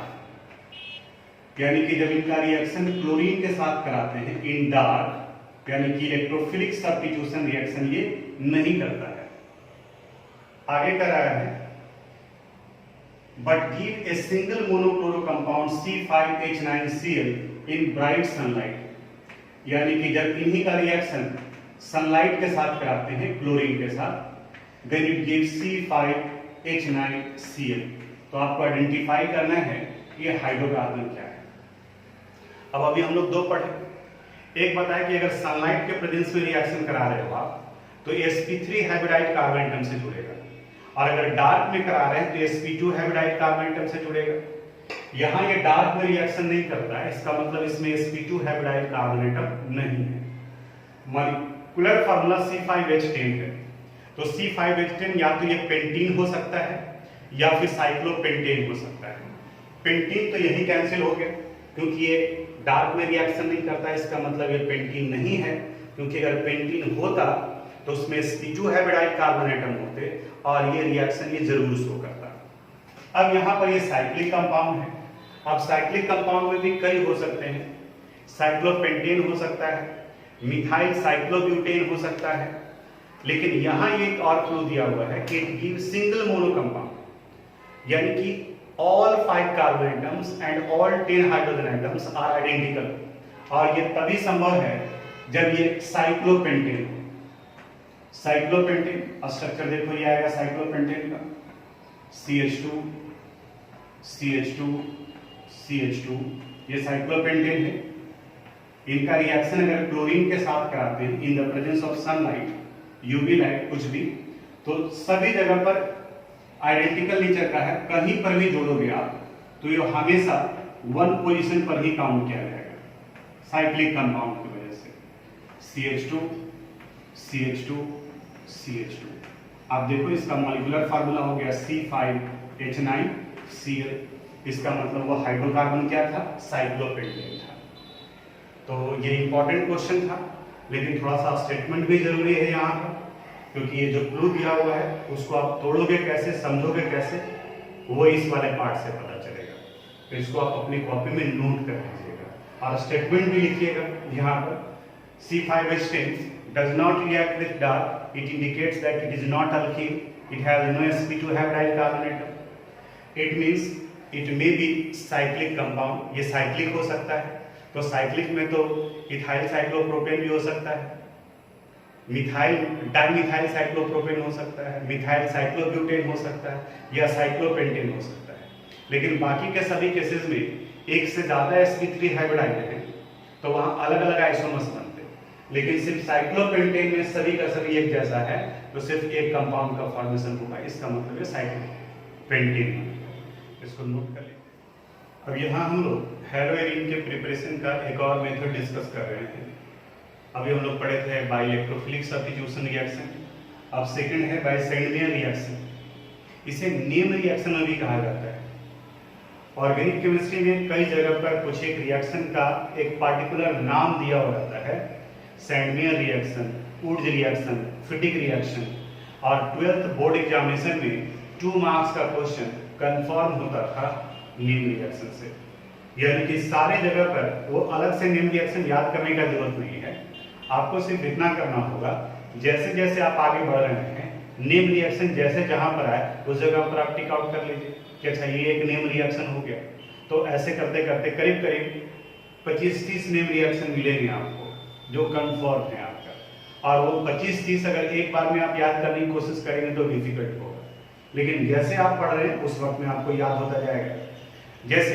यानी कि जब इनका रिएक्शन क्लोरीन के साथ कराते हैं इन डार्क, यानी कि इलेक्ट्रोफिलिक सब्स्टिट्यूशन रिएक्शन ये नहीं करता है। आगे कर रहा है but give a single monochloro compound C5H9Cl in bright sunlight, यानी कि जब इन्हीं का रिएक्शन सनलाइट के साथ कराते हैं क्लोरीन के साथ, then it gives C5H9Cl। तो आपको आइडेंटिफाई करना है ये हाइड्रोकार्बन क्या है। अब अभी हम लोग दो पढ़े, एक बताया कि अगर सनलाइट के प्रेजेंस में रिएक्शन करा रहे हो आप तो sp3 हाइब्रिडाइल कार्बन एटम से जुड़ेगा, और अगर डार्क में करा रहे हैं तो sp2 हाइब्रिडाइल कार्बन एटम से जुड़ेगा। यहां ये डार्क में रिएक्शन नहीं करता है, इसका मतलब इसमें sp2 हाइब्रिडाइल कार्बन एटम नहीं है। मॉलिक्यूलर फार्मूला C5H10 है, तो C5H10 या तो ये पेंटीन हो सकता है या फिर साइक्लोपेंटेन हो सकता है। पेंटीन तो यही कैंसिल हो गया क्योंकि ये डार्क में रिएक्शन नहीं करता है, इसका मतलब ये पेंटीन नहीं है, क्योंकि अगर पेंटीन होता तो उसमें sp2 हाइब्रिडाइल कार्बन एटम होते और ये रिएक्शन ये जरूर शो करता। अब यहाँ पर ये साइक्लिक कंपाउंड है। अब साइक्लिक कंपाउंड में भी कई हो सकते हैं, साइक्लोपेंटेन हो सकता है, मिथाइल साइक्लोब्यूटेन हो सकता है, लेकिन यहां ये एक और क्लू दिया हुआ है कि it gives single mono compound, यानी कि all 5 carbon atoms and all 10 hydrogen atoms are identical, और ये तभी संभव है जब ये साइक्लोपेंटेन हो। साइक्लोपेंटेन स्ट्रक्चर देखो, ये आएगा साइक्लोपेंटेन का CH2 CH2 CH2, ये साइक्लोपेंटेन है। इनका रिएक्शन अगर क्लोरीन के साथ कराते हैं in the presence of sunlight, UV light, कुछ भी, तो सभी जगह पर आइडेंटिकल नेचर का है। कहीं पर भी जोड़ोगे आप तो ये हमेशा वन पोजीशन पर ही काउंट किया जाएगा। साइक्लिक कंपाउंड की वजह से CH2 CH2 CH2। आप देखो इसका मॉलिक्यूलर फार्मूला हो गया C5H9Cl। इसका मतलब वो हाइड्रोकार्बन क्या था, साइक्लोपेंटेन था। तो ये इंपॉर्टेंट क्वेश्चन था, लेकिन थोड़ा सा स्टेटमेंट भी जरूरी है यहाँ पर, क्योंकि ये जो क्लू दिया हुआ है उसको आप तोड़ोगे कैसे, समझोगे कैसे, वो इस वाले पार्ट से पता चलेगा। तो इसको आप अपनी कॉपी में नोट कर लीजिएगा और स्टेटमेंट भी लिखिएगा। यहाँ पर C5H10 does not react with dark, it indicates that it is not alkene, it has no sp2 hydryl carbon atom, it means it may be cyclic compound। ये साइक्लिक हो सकता है, तो साइक्लिक में तो इथाइल साइक्लोप्रोपेन भी हो सकता है, मिथाइल डाइमिथाइल साइक्लोप्रोपेन हो सकता है, मिथाइल साइक्लोब्यूटेन हो सकता है, या साइक्लोपेंटेन हो सकता है। लेकिन बाकी के सभी केसेस में एक से ज्यादा sp3 हाइब्रिडाइड है, तो वहां अलग अलग आइसोमर्स बनते हैं। लेकिन सिर्फ साइक्लोपेंटेन में सभी का सभी एक जैसा है, तो सिर्फ एक कंपाउंड का फॉर्मेशन होगा, इसका मतलब है साइक्लोपेंटेन। इसको नोट कर लीजिए। अब यहाँ हम लोग हेलोएरिन के प्रिपरेशन का एक और मेथड डिस्कस कर रहे हैं। अभी हम लोग पढ़े थे बाय इलेक्ट्रोफिलिक सब्स्टिट्यूशन रिएक्शन, अब सेकंड है बाय सैंडवियर रिएक्शन। इसे नेम रिएक्शन भी कहा जाता है। ऑर्गेनिक केमिस्ट्री में कई जगह पर कुछ एक रिएक्शन का एक पार्टिकुलर नाम दिया हुआ रहता है, Sandmeyer reaction, Wurtz reaction, Fittig reaction. और 12th बोर्ड एग्जामिनेशन में 2 मार्क्स का क्वेश्चन कंफर्म होता था नेम रिएक्शन से। यानी कि सारे जगह पर वो अलग से नेम रिएक्शन याद करने का जरूरत नहीं है, आपको सिर्फ इतना करना होगा, जैसे जैसे आप आगे बढ़ रहे हैं नेम रिएक्शन जैसे जहां पर आए उस जगह पर आप टिक आउट कर लीजिए कि अच्छा ये एक नेम रिएक्शन हो गया। तो ऐसे करते करते करीब करीब 25-30 नेम रिएक्शन मिलेंगे आपको जो कंफर्म है आपका, और वो 25-30 अगर एक बार में आप याद करने की कोशिश करेंगे तो डिफिकल्ट होगा, लेकिन जैसे आप पढ़ रहे हैं उस वक्त में आपको याद होता जाएगा। जैसे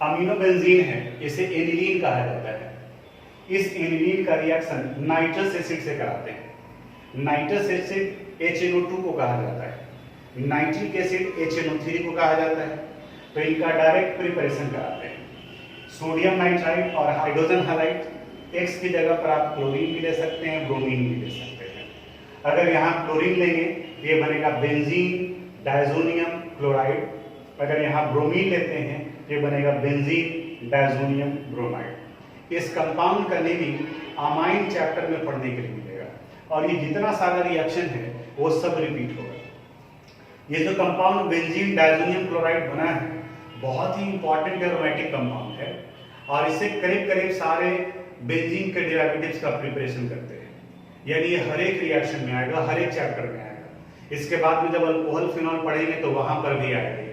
अमीनो बेंजीन है, इसे एनिलीन कहा जाता है। इस एनिलीन का रिएक्शन नाइट्रस एसिड से कराते हैं। नाइट्रस एसिड HNO2 को कहा जाता है, नाइट्रिक एसिड HNO3 को कहा जाता है। तो इनका डायरेक्ट प्रिपरेशन कराते हैं। सोडियम नाइट्राइड और हाइड्रोजन हैलाइड, X की जगह पर आप क्लोरीन भी ले सकते हैं, ब्रोमीन भी ले सकते हैं। अगर यहाँ क्लोरीन लेंगे ये बनेगा बेंजीन डायजोनियम क्लोराइड, अगर यहाँ ब्रोमीन लेते हैं ये बनेगा बेंजीन डायजोनियम ब्रोमाइड। इस कंपाउंड का नेमिंग अमाइन चैप्टर में पढ़ने के लिए मिलेगा, और ये जितना सारा रिएक्शन है वो सब रिपीट होगा। ये जो कंपाउंड बेंजीन डायजोनियम क्लोराइड बना है बहुत ही इंपॉर्टेंट एरोमेटिक कंपाउंड है, और इससे करीब करीब सारे बेंजीन के डेरिवेटिव्स का प्रिपरेशन करते हैं। यानी ये हर एक रिएक्शन में आएगा, हर एक चैप्टर में आएगा। इसके बाद में जब अल्कोहल फिनॉल पढ़ेंगे तो वहां पर भी आएगा,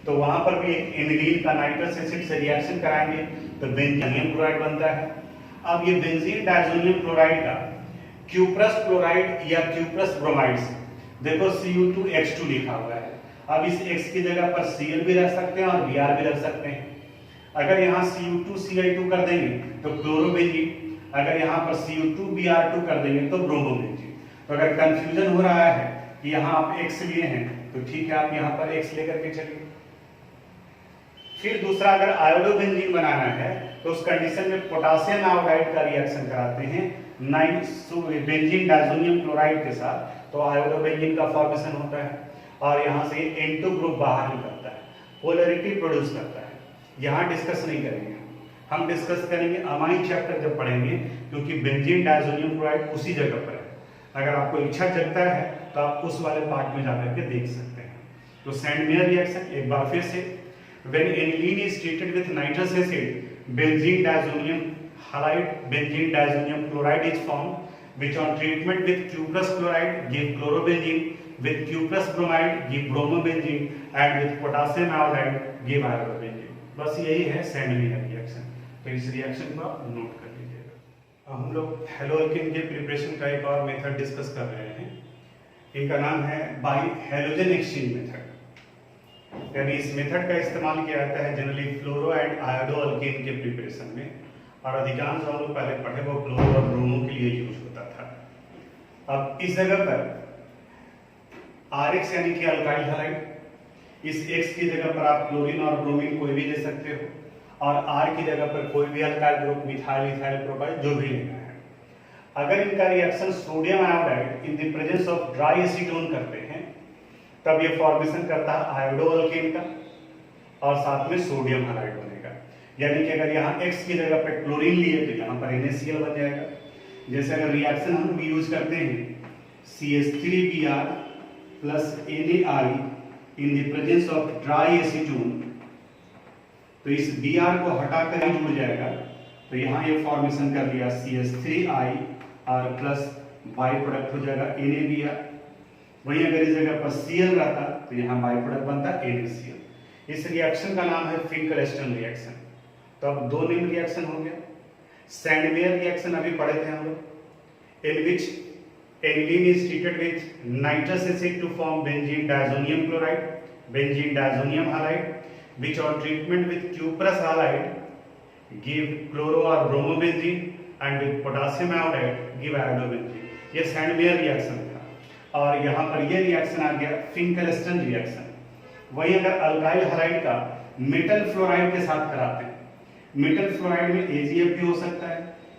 तो वहां पर भी एनिलीन का नाइट्रस एसिड से रिएक्शन कराएंगे तो बेंजीन क्लोराइड बनता है। अब ये बेंजीन डायजोनियम क्लोराइड का क्यूप्रस क्लोराइड या क्यूप्रस ब्रोमाइड से देखो Cu2H2 लिखा हुआ है। अब इस X की जगह पर Cl भी रख सकते हैं और Br भी रख सकते हैं। अगर यहाँ Cu2Cl2 कर देंगे तो क्लोरोबेंजीन, अगर यहाँ पर Cu2Br2 कर देंगे तो ब्रोमोबेंजीन। तो अगर कंफ्यूजन हो रहा है कि यहाँ आप X लिए हैं तो ठीक है, आप यहाँ पर X लेकर के चलिए। फिर दूसरा, अगर आयोडोबेंजीन बनाना है तो उस कंडीशन में पोटासियम आयोडाइड का रिएक्शन कराते हैं बेंजीन डायजोनियम क्लोराइड के साथ, तो आयोडोबेंजीन का फॉर्मेशन होता है और यहाँ से N2 ग्रुप बाहर निकलता है, पोलैरिटी प्रोड्यूस करता है। यहाँ डिस्कस नहीं करेंगे, हम डिस्कस करेंगे अमाइन चैप्टर जब पढ़ेंगे, क्योंकि बेंजीन डायजोनियम क्लोराइड उसी जगह पर है। अगर आपको इच्छा जगता है तो आप उस वाले पार्ट में जाकर के देख सकते हैं। तो सैंडवियर रिएक्शन एक बार फिर से, when aniline is treated with nitrous acid, benzene diazonium halide, benzene diazonium chloride is formed, which on treatment with cuprous chloride give chlorobenzene, with cuprous bromide give bromobenzene, and with potassium iodide give iodobenzene। बस यही है सैंडवियर रिएक्शन। तो इस रिएक्शन को आप नोट कर लीजिएगा। हम लोग हेलोएल्केन के प्रिपरेशन का एक और मेथड डिस्कस कर रहे हैं। इनका नाम है बाई हेलोजन एक्सचेंज मेथड। यानी इस मेथड का इस्तेमाल किया जाता है generally fluoro and iodo alkane के प्रिपरेशन में, और अधिकांश हम लोग पहले पढ़े वो क्लोरो और ब्रोमो के लिए यूज होता था। अब इस जगह पर RX यानी कि अल्काइल हैलाइड, इस X की जगह पर आप क्लोरीन और ब्रोमीन कोई भी ले सकते हो, और R की जगह पर कोई भी alkyl group, methyl, ethyl propyl जो भी लेना है। अगर इनका reaction sodium iodide in the presence of dry acetone करते हैं तब ये फॉर्मेशन करता है आयोडो अल्केन का और साथ में सोडियम हैलाइड बनेगा। यानी कि अगर यहाँ X की जगह पर क्लोरीन लिए तो यहाँ पर NaCl बन जाएगा। जैसे अगर रिएक्शन हम यूज करते हैं CH3Br plus NaI in the presence of dry acetone, तो इस Br को हटाकर ही जुड़ जाएगा, तो यहाँ ये फॉर्मेशन कर लिया CH3I प्लस बाई प्रोडक्ट हो जाएगा NaBr। वहीं अगर इस जगह पर Cl रहता तो यहाँ बाई प्रोडक्ट बनता NaCl। इस रिएक्शन का नाम है फिंकल-स्टर्न रिएक्शन। तो अब दो नेम रिएक्शन हो गया। सैंडमेयर रिएक्शन अभी पढ़े थे हम लोग, in which aniline is treated with nitrous acid to form benzene diazonium chloride, benzene diazonium halide, which on treatment with cuprous halide give chloro or bromobenzene and with potassium iodide give iodobenzene। ये सैंडमेयर रिएक्शन था और यहाँ पर ये रिएक्शन आ गया फिंकल-स्टर्न रिएक्शन। वही अगर अल्काइल हैलाइड का मेटल फ्लोराइड के साथ कराते हैं, मेटल फ्लोराइड में AgF भी हो सकता है,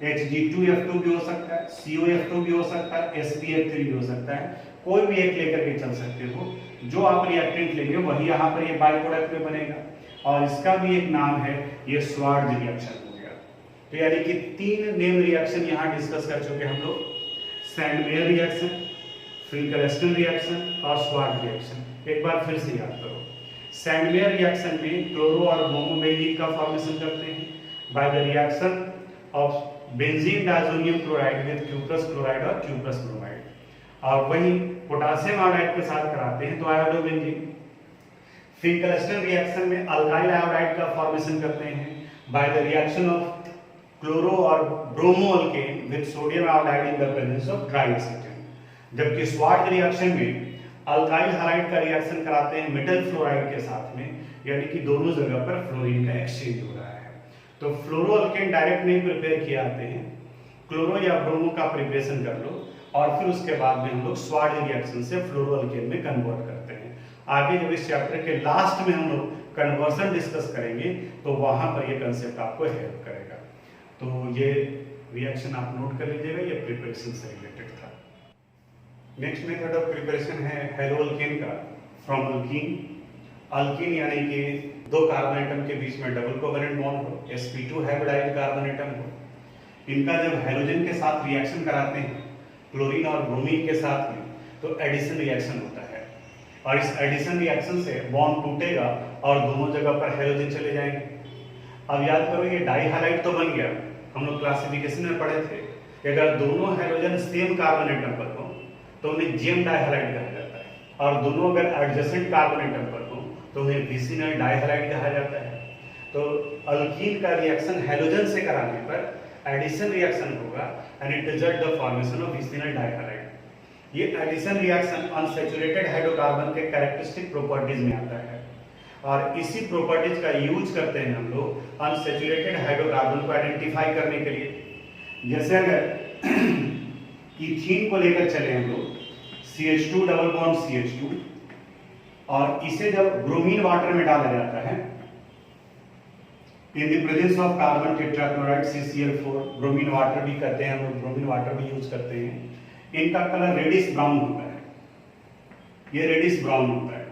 Hg2F2 भी हो सकता है, COF2 भी हो सकता है, SpF3 भी हो सकता है, कोई भी एक लेकर के चल सकते हो। जो आप रिएक्टेंट लेंगे वही यहाँ पर ये बाई प्रोडक्ट में बनेगा और इसका भी एक नाम है, ये स्वार्ज रिएक्शन हो गया। तो यानी कि तीन नेम रिएक्शन यहाँ डिस्कस कर चुके हम लोग, सैंडमेयर रिएक्शन, फिंकल-स्टर्न रिएक्शन और स्वार्ज रिएक्शन। एक बार फिर से याद करो, सैंडमेयर रिएक्शन में क्लोरो और ब्रोमोबेंजीन का फॉर्मेशन करते हैं by the reaction of benzene diazonium chloride with cuprous chloride और क्यूप्रस ब्रोमाइड, और वही पोटेशियम आयोडाइड के साथ कराते हैं तो आयोडोबेंजीन। फिंकल-स्टर्न रिएक्शन में अल्काइल आयोडाइड का फॉर्मेशन करते हैं by the reaction of chloro और bromo alkane with sodium iodide in the presence of dry acetone. जबकि स्वार्ज रिएक्शन में अल्काइल हैलाइड का रिएक्शन कराते हैं मेटल फ्लोराइड के साथ में, यानी कि दोनों जगह पर फ्लोरीन का एक्सचेंज हो रहा है। तो फ्लोरो अल्केन डायरेक्ट नहीं प्रिपेयर किए आते हैं, क्लोरो या ब्रोमो का प्रिपरेशन कर लो और फिर उसके बाद में हम लोग स्वार्ज रिएक्शन से फ्लोरो अल्केन में कन्वर्ट करते हैं। आगे जब इस चैप्टर के लास्ट में हम लोग कन्वर्सन डिस्कस करेंगे तो वहां पर ये कंसेप्ट आपको हेल्प करेगा। तो ये रिएक्शन आप नोट कर लीजिएगा, ये प्रिपरेशन से रिलेटेड था। नेक्स्ट मेथड ऑफ प्रिपरेशन है हेलोअल्केन का, फ्रॉम अल्कीन। अल्कीन यानी कि दो कार्बन एटम के बीच में डबल कोवेलेंट बॉन्ड हो, sp2 हाइब्रिडाइल कार्बन एटम हो। इनका जब हेलोजन के साथ रिएक्शन कराते हैं क्लोरीन और ब्रोमीन के साथ में तो एडिशन रिएक्शन होता है और इस एडिशन रिएक्शन से बॉन्ड टूटेगा और दोनों जगह पर हेलोजन चले जाएंगे। अब याद करो ये डाई हैलाइड तो बन गया, हम लोग क्लासिफिकेशन में पढ़े थे कि अगर दोनों हेलोजन सेम कार्बन एटम पर हो तो उन्हें जेम डाइहैलाइड कहा जाता है और दोनों अगर एडजेसेंट कार्बन एटम पर हो तो उन्हें विसिनल डाइहैलाइड कहा जाता है। तो अल्कीन का रिएक्शन हेलोजन से कराने पर एडिशन रिएक्शन होगा and it result the formation of vicinal dihalide. ये एडिशन रिएक्शन अनसैचुरेटेड हाइड्रोकार्बन के कैरेक्टरिस्टिक प्रॉपर्टीज में आता है और इसी प्रॉपर्टीज का यूज करते हैं हम लोग अनसैचुरेटेड हाइड्रोकार्बन को आइडेंटिफाई करने के लिए। जैसे अगर इथीन को लेकर चले हम लोग CH2 डबल बॉन्ड CH2 और इसे जब ब्रोमीन वाटर में डाला जाता है इन the presence of carbon tetrachloride CCl4, bromine water भी कहते हैं हम लोग, ब्रोमीन वाटर भी यूज करते हैं। इनका कलर रेडिश ब्राउन होता है, ये रेडिश ब्राउन होता है।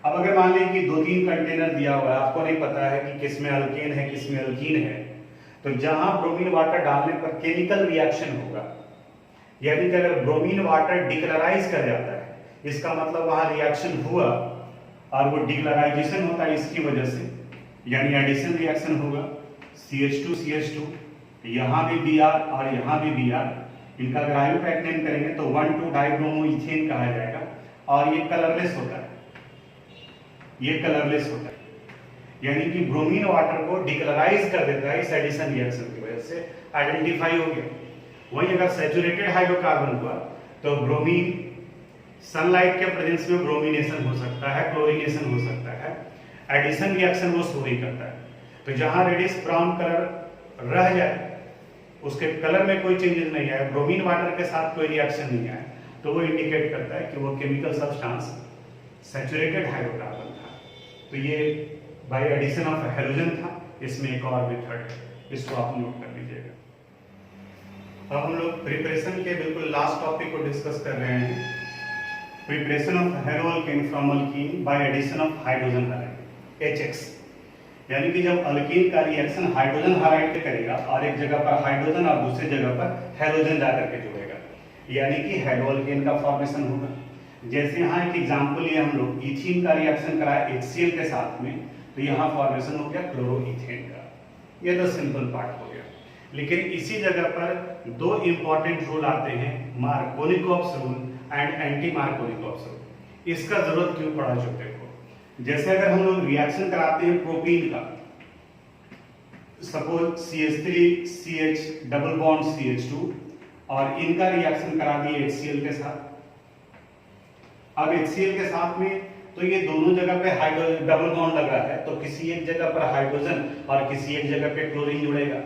अब अगर मान लें कि 2-3 कंटेनर दिया हुआ है, आपको नहीं पता है कि किसमें अल्केन है किसमें अल्कीन है, तो जहां ब्रोमीन वाटर डालने पर केमिकल रिएक्शन होगा, यानी कि अगर ब्रोमीन वाटर डिक्लराइज कर जाता है इसका मतलब वहां रिएक्शन हुआ और वो डिक्लराइजेशन होता है इसकी वजह से, यानी एडिशन रिएक्शन होगा। CH2 CH2, यहाँ भी Br और यहाँ भी Br, इनका अगर आयोपैक नेम करेंगे तो 1,2 डाइब्रोमोइथेन कहा जाएगा और ये कलरलेस होता है, ये कलरलेस होता है, यानी कि ब्रोमीन वाटर को डिक्लराइज कर देता है इस एडिशन रिएक्शन की वजह से, आइडेंटिफाई हो गया। वहीं अगर सैचुरेटेड हाइड्रोकार्बन हुआ तो ब्रोमीन सनलाइट के प्रेजेंस में ब्रोमिनेशन हो सकता है, क्लोरीनेशन हो सकता है, एडिशन रिएक्शन वो शो नहीं करता है। तो जहां रेडिश ब्राउन कलर रह जाए, उसके कलर में कोई चेंजेस नहीं आए, ब्रोमीन वाटर के साथ कोई रिएक्शन नहीं आए, तो वो इंडिकेट करता है कि वो केमिकल सब्सटेंस सैचुरेटेड हाइड्रोकार्बन था। तो ये बाय एडिशन ऑफ हेलोजन था इसमें एक और मेथड है, इसको आप नोट कर लीजिएगा। अब हम लोग प्रिपरेशन के बिल्कुल लास्ट टॉपिक को डिस्कस कर रहे हैं, preparation of haloalkane from alkene by addition of hydrogen hydride HX। यानी कि जब अल्कीन का रिएक्शन हाइड्रोजन हाइड्राइड करेगा और एक जगह पर हाइड्रोजन और दूसरी जगह पर हेलोजन जाकर के जुड़ेगा, यानी कि हेलोअल्केन का फॉर्मेशन होगा। जैसे यहाँ एक एग्जांपल लिए हम लोग इथीन का रिएक्शन कराया HCl के साथ में, तो यहाँ फॉर्मेशन हो गया क्लोरोइथेन का। ये तो सिंपल पार्ट हो गया। लेकिन इसी जगह पर दो इंपॉर्टेंट रूल आते हैं, Markovnikov's rule and anti Markovnikov's rule. इसका जरूरत क्यों पड़ा जो देखो, जैसे अगर हम लोग रिएक्शन कराते हैं प्रोपीन का, suppose CH3CH double bond CH2 और इनका रिएक्शन करा दिए HCl के साथ। अब HCl के साथ में तो ये दोनों जगह पे हाइड्रोजन डबल बॉन्ड लगा है, तो किसी एक जगह पर हाइड्रोजन और किसी एक जगह पे क्लोरीन जुड़ेगा।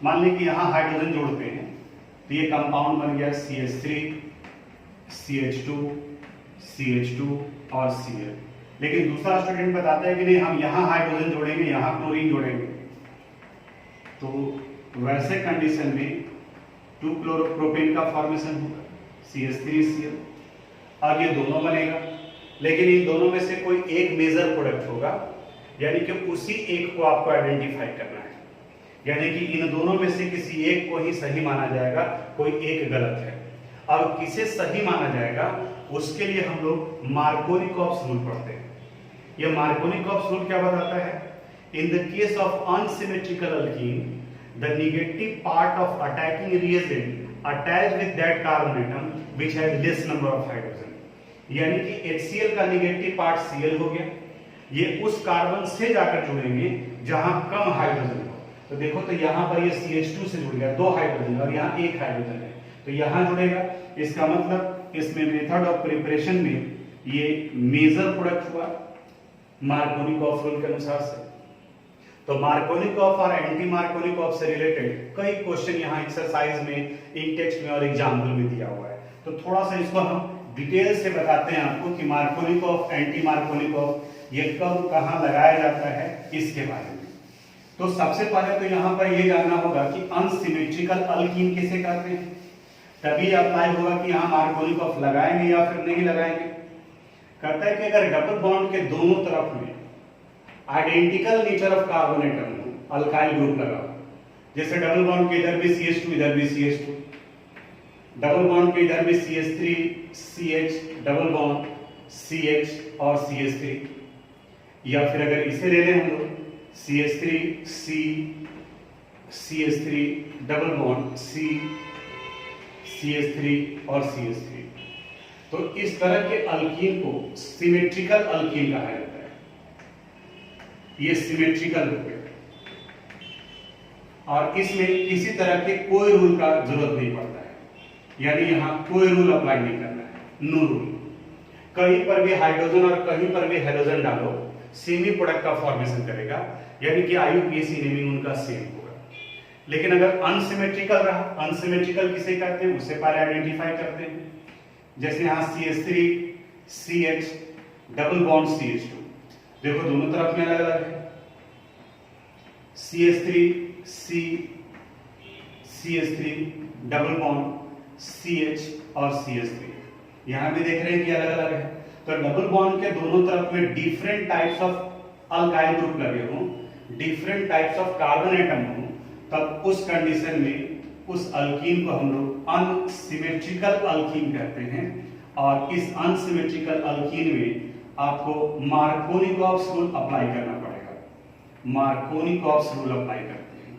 मान लीजिए कि यहाँ हाइड्रोजन जोड़ते हैं तो ये कंपाउंड बन गया CH3 CH2 CH2 और Cl। लेकिन दूसरा स्टूडेंट बताता है कि नहीं, हम यहाँ हाइड्रोजन जोड़ेंगे, यहाँ क्लोरीन जोड़ेंगे। तो वैसे कंडीशन में 2-क्लोरोप्रोपेन का फॉर्मेशन होगा CH3Cl। अब ये दोनों बनेगा, लेकिन इन दोनों में से कोई एक मेजर प्रोडक्ट होगा, यानी कि उसी एक को आपको आइडेंटिफाई करना है। यानी कि इन दोनों में से किसी एक को ही सही माना जाएगा, कोई एक गलत है। अब किसे सही माना जाएगा उसके लिए हम लोग मार्कोनिकॉप्स रूल पढ़ते हैं। ये मार्कोनिकॉप्स रूल क्या बताता है? In the case of unsymmetrical alkyne, the negative part of attacking reagent attached with that carbon atom which has less number of hydrogen. यानी कि HCl का नेगेटिव पार्ट Cl हो गया, ये उस कार्बन से जाकर जुड़ेंगे जहां कम हाइड्रोजन हो। तो देखो, तो यहां पर ये CH2 से जुड़ गया, 2 हाइड्रोजन और यहां 1 हाइड्रोजन है, तो यहां जुड़ेगा। इसका मतलब इसमें मेथड ऑफ प्रिपरेशन में ये मेजर प्रोडक्ट हुआ मार्कोनिकॉफ रूल के अनुसार से। तो मार्कोनिकॉफ और एंटी मार्कोनिकॉफ से रिलेटेड कई क्वेश्चन यहाँ एक्सरसाइज में, इन टेक्स्ट में और एग्जाम्पल में दिया हुआ है। तो थोड़ा सा इसको हम डिटेल से बताते हैं आपको कि मार्कोनिकॉफ एंटी मार्कोनिकॉफ ये कब कहाँ लगाया जाता है, इसके बारे में। तो सबसे पहले तो यहाँ पर ये जानना होगा कि अनसिमेट्रिकल अल्कीन किसे कहते हैं, तभी अप्लाई होगा कि यहाँ मार्कोनिकॉफ लगाएंगे या फिर नहीं लगाएंगे। कहता है कि अगर डबल बॉन्ड के दोनों तरफ में identical nature of carbon atom हो, अल्काइल ग्रुप लगा हो, जैसे डबल बॉन्ड के इधर भी CH2 इधर भी CH2, डबल बॉन्ड के इधर भी CH3 CH double bond CH और CH3, या फिर अगर इसे ले लें हम लोग CH3 C CH3 double bond C CH3 और CH3, तो इस तरह के अल्कीन को सिमेट्रिकल अल्कीन कहा जाता है। ये सिमेट्रिकल हो गया और इसमें किसी तरह के कोई रूल का जरूरत नहीं पड़ता है, यानी यहां कोई रूल अप्लाई नहीं करना है, नो रूल। कहीं पर भी हाइड्रोजन और कहीं पर भी हेलोजन डालो, सेमी प्रोडक्ट का फॉर्मेशन करेगा, यानी कि IUPAC नेमिंग उनका सेम होगा। लेकिन अगर अनसिमेट्रिकल रहा, अनसिमेट्रिकल किसे कहते हैं उसे पहले आइडेंटिफाई करते हैं। जैसे यहां CH3 CH double bond CH2, देखो दोनों तरफ में अलग अलग है। CH3 C CH3 double bond CH और CH3, यहां भी देख रहे हैं कि अलग अलग है। तो डबल बॉन्ड के दोनों तरफ में different types of alkyl group लगे हों, different types of carbon atom हों, तब उस कंडीशन में उस अल्कीन को हम लोग अनसिमेट्रिकल अल्कीन कहते हैं। और इस अनसिमेट्रिकल अल्कीन में आपको मार्कोनिकॉप्स रूल अप्लाई करना पड़ेगा। मार्कोनिकॉप्स रूल अप्लाई करते हैं,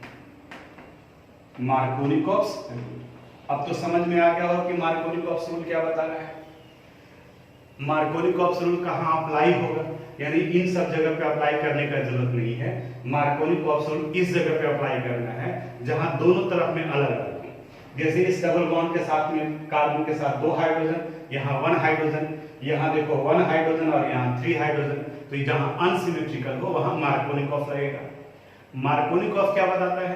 मार्कोनिकॉप्स रूल। अब तो समझ में आ गया हो कि मार्कोनिकॉप्स रूल क्या बता रहा है। मार्कोनिकॉप्स रूल कहाँ अप्लाई होगा, यानी इन सब जगह पे अप्लाई करने का जरूरत नहीं है। मार्कोनिकॉप्स रूल इस जगह पे अप्लाई करना है जहां दोनों तरफ में अलग अलग है। जैसे इस डबल बॉन्ड के साथ में कार्बन के साथ 2 हाइड्रोजन, यहाँ 1 हाइड्रोजन, यहाँ देखो 1 हाइड्रोजन और यहाँ 3 हाइड्रोजन, तो जहां अनसिमेट्रिकल हो वहां मार्कोनिकॉफ लगेगा। मार्कोनिकॉफ क्या बताता है?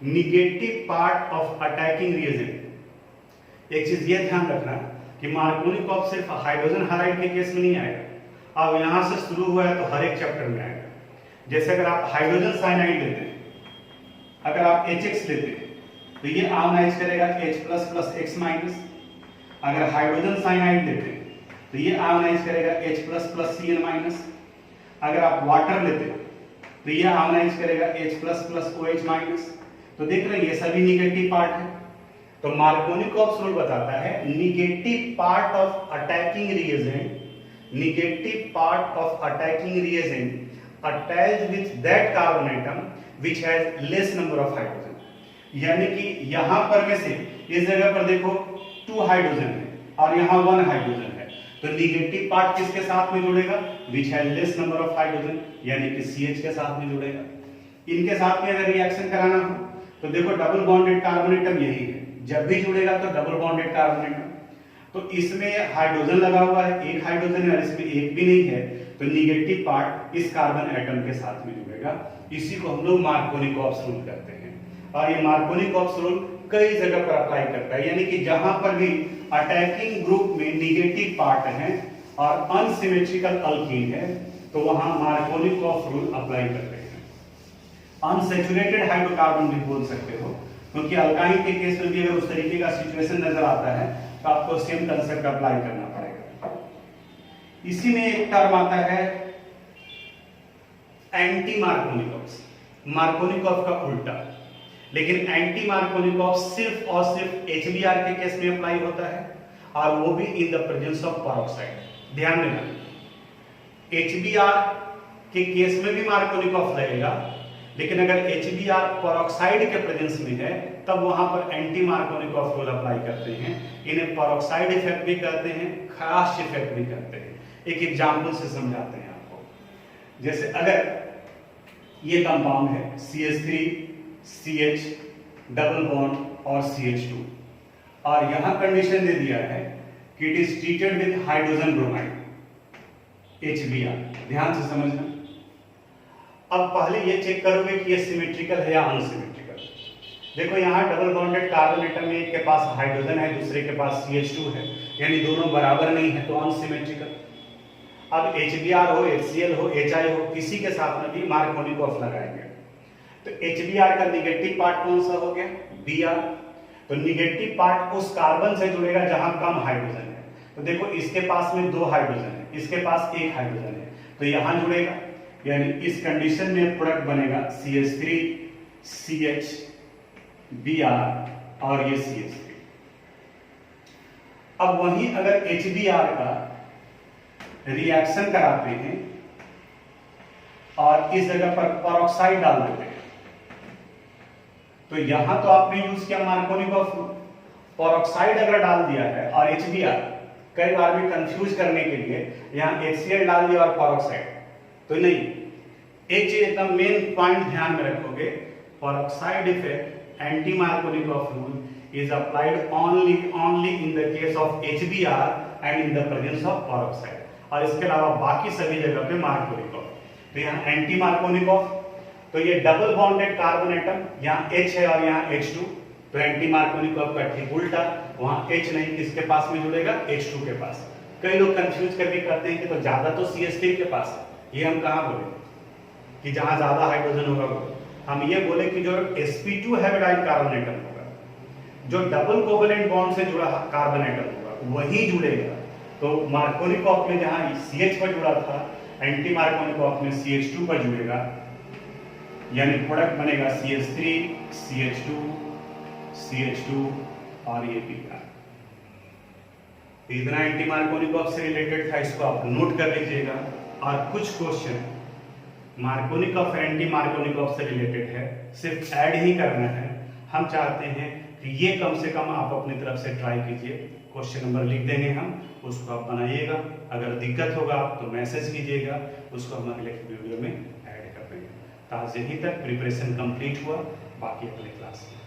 Negative part of attacking reagent. एक चीज ये ध्यान रखना कि मार्कोनिकॉफ सिर्फ हाइड्रोजन हाइड्राइड के केस में नहीं आएगा। अब यहां से शुरू हुआ है तो हर एक चैप्टर में आएगा। जैसे अगर आप हाइड्रोजन साइनाइड लेते हैं, अगर आप HX लेते हैं तो ये आयोनाइज करेगा H++ X-। अगर हाइड्रोजन साइनाइड लेते हैं तो ये आयोनाइज करेगा H++ Cl-। अगर आप वाटर लेते हैं तो ये आयोनाइज करेगा H++ OH-। तो देख रहे हैं ये सभी निगेटिव पार्ट है। तो मार्कोनिकॉफ्स रूल बताता है negative part of attacking reagent, negative part of attacking reagent attached with that carbon atom which has less number of hydrogen. यानी कि यहां पर में से इस जगह पर देखो 2 हाइड्रोजन है और यहां 1 हाइड्रोजन है, तो निगेटिव पार्ट किसके साथ में जुड़ेगा? Which has less number of hydrogen, यानी कि CH के साथ में जुड़ेगा। इनके साथ में अगर रिएक्शन कराना हो तो देखो डबल बॉन्डेड कार्बन एटम यही है, जब भी जुड़ेगा तो डबल बॉन्डेड कार्बन एटम। तो इसमें हाइड्रोजन लगा हुआ है, एक हाइड्रोजन है और इसमें एक भी नहीं है, तो निगेटिव पार्ट इस कार्बन एटम के साथ में जुड़ेगा। इसी को हम लोग मार्कोनिकॉफ्स रूल कहते हैं। और ये मार्कोनिकॉफ्स रूल कई जगह पर अप्लाई करता है, यानी कि जहां पर भी अटैकिंग ग्रुप में निगेटिव पार्ट है और अनसिमेट्रिकल अल्कीन है तो वहां मार्कोनिकॉफ रूल अप्लाई करते हैं। अनसैचुरेटेड हाइड्रोकार्बन भी बोल सकते हो, क्योंकि अल्काइन के केस में भी अगर उस तरीके का सिचुएशन नजर आता है तो आपको सेम कंसेप्ट अप्लाई करना पड़ेगा। इसी में एक टर्म आता है एंटी मार्कोनिकॉफ्स, मार्कोनिकॉफ का उल्टा। लेकिन एंटी मार्कोनिकॉफ सिर्फ और सिर्फ HBr के केस में अप्लाई होता है और वो भी इन द प्रेजेंस ऑफ पेरोक्साइड। ध्यान देना, HBr के केस में भी मार्कोनिकॉफ लगेगा, लेकिन अगर HBr पेरोक्साइड के प्रेजेंस में है तब वहां पर एंटी मार्कोनिकॉफ रूल अप्लाई करते हैं। इन्हें पेरोक्साइड इफेक्ट भी कहते हैं, खराश इफेक्ट भी कहते हैं। एक एग्जांपल से समझाते हैं आपको। जैसे अगर ये कंपाउंड है CH3 CH डबल बॉन्ड और CH2 और यहां कंडीशन दे दिया है कि it is treated with hydrogen bromide HBr। ध्यान से समझना। अब पहले ये चेक करोगे कि ये सिमेट्रिकल है या अनसिमेट्रिकल। देखो यहाँ डबल बॉन्डेड कार्बन एटम में एक के पास हाइड्रोजन है, दूसरे के पास CH2 है, यानी दोनों बराबर नहीं है, तो अनसिमेट्रिकल। अब HBr हो, HCl हो, HI हो, किसी के साथ में भी मार्कोनिकॉफ लगाएंगे। तो HBr का निगेटिव पार्ट कौन सा हो गया? Br। तो निगेटिव पार्ट उस कार्बन से जुड़ेगा जहां कम हाइड्रोजन है। तो देखो इसके पास में 2 हाइड्रोजन है, इसके पास 1 हाइड्रोजन है, तो यहां जुड़ेगा, यानी इस कंडीशन में प्रोडक्ट बनेगा CH3 CH Br और ये CH3। अब वहीं अगर HBr का रिएक्शन कराते हैं और इस जगह पर पेरोक्साइड डाल देते हैं तो यहां तो आपने यूज किया मार्कोनिकॉफ। पेरोक्साइड अगर डाल दिया है और HBr, कई बार भी कंफ्यूज करने के लिए यहां HCl डाल दिया और पेरोक्साइड, तो नहीं। एक चीज एकदम मेन पॉइंट ध्यान में रखोगे, peroxide effect anti Markovnikov rule is applied only in the case of HBr and in the presence of peroxide, और इसके अलावा बाकी सभी जगह पे मार्कोनिकॉफ। तो यहाँ एंटी मार्कोनिकॉफ, तो ये डबल बॉन्डेड कार्बन एटम, यहाँ H है और यहाँ H2, तो एंटी मार्कोनिकॉफ का ठीक उल्टा, वहां H नहीं, किसके पास में जुड़ेगा? H2 के पास। कई लोग कंफ्यूज करके करते हैं कि तो ज्यादा तो CH3 के पास है। ये हम कहां बोले कि जहां ज्यादा हाइड्रोजन होगा वो? हम ये बोले कि जो sp2 हैविडाइल कार्बन एटम होगा, जो डबल कोवेलेंट बॉन्ड से जुड़ा कार्बन एटम होगा, वही जुड़ेगा। तो मार्कोनिकॉफ में जहां CH पर जुड़ा था, एंटी मार्कोनिकॉफ में CH2 पर जुड़ेगा, यानी प्रोडक्ट बनेगा CH3 CH2 CH2 और ये Br। इतना एंटी मार्कोनिकॉफ से रिलेटेड था, इसको आप नोट कर लीजिएगा। और कुछ क्वेश्चन मार्कोनिकॉफ एंटी मार्कोनिकॉफ से रिलेटेड है, सिर्फ ऐड ही करना है। हम चाहते हैं कि ये कम से कम आप अपनी तरफ से ट्राई कीजिए। क्वेश्चन नंबर लिख देंगे हम, उसको आप बनाइएगा। अगर दिक्कत होगा तो मैसेज कीजिएगा, उसको हम अगले वीडियो में ऐड कर देंगे। तो आज यहीं तक प्रिपरेशन कंप्लीट हुआ, बाकी अगले क्लास में।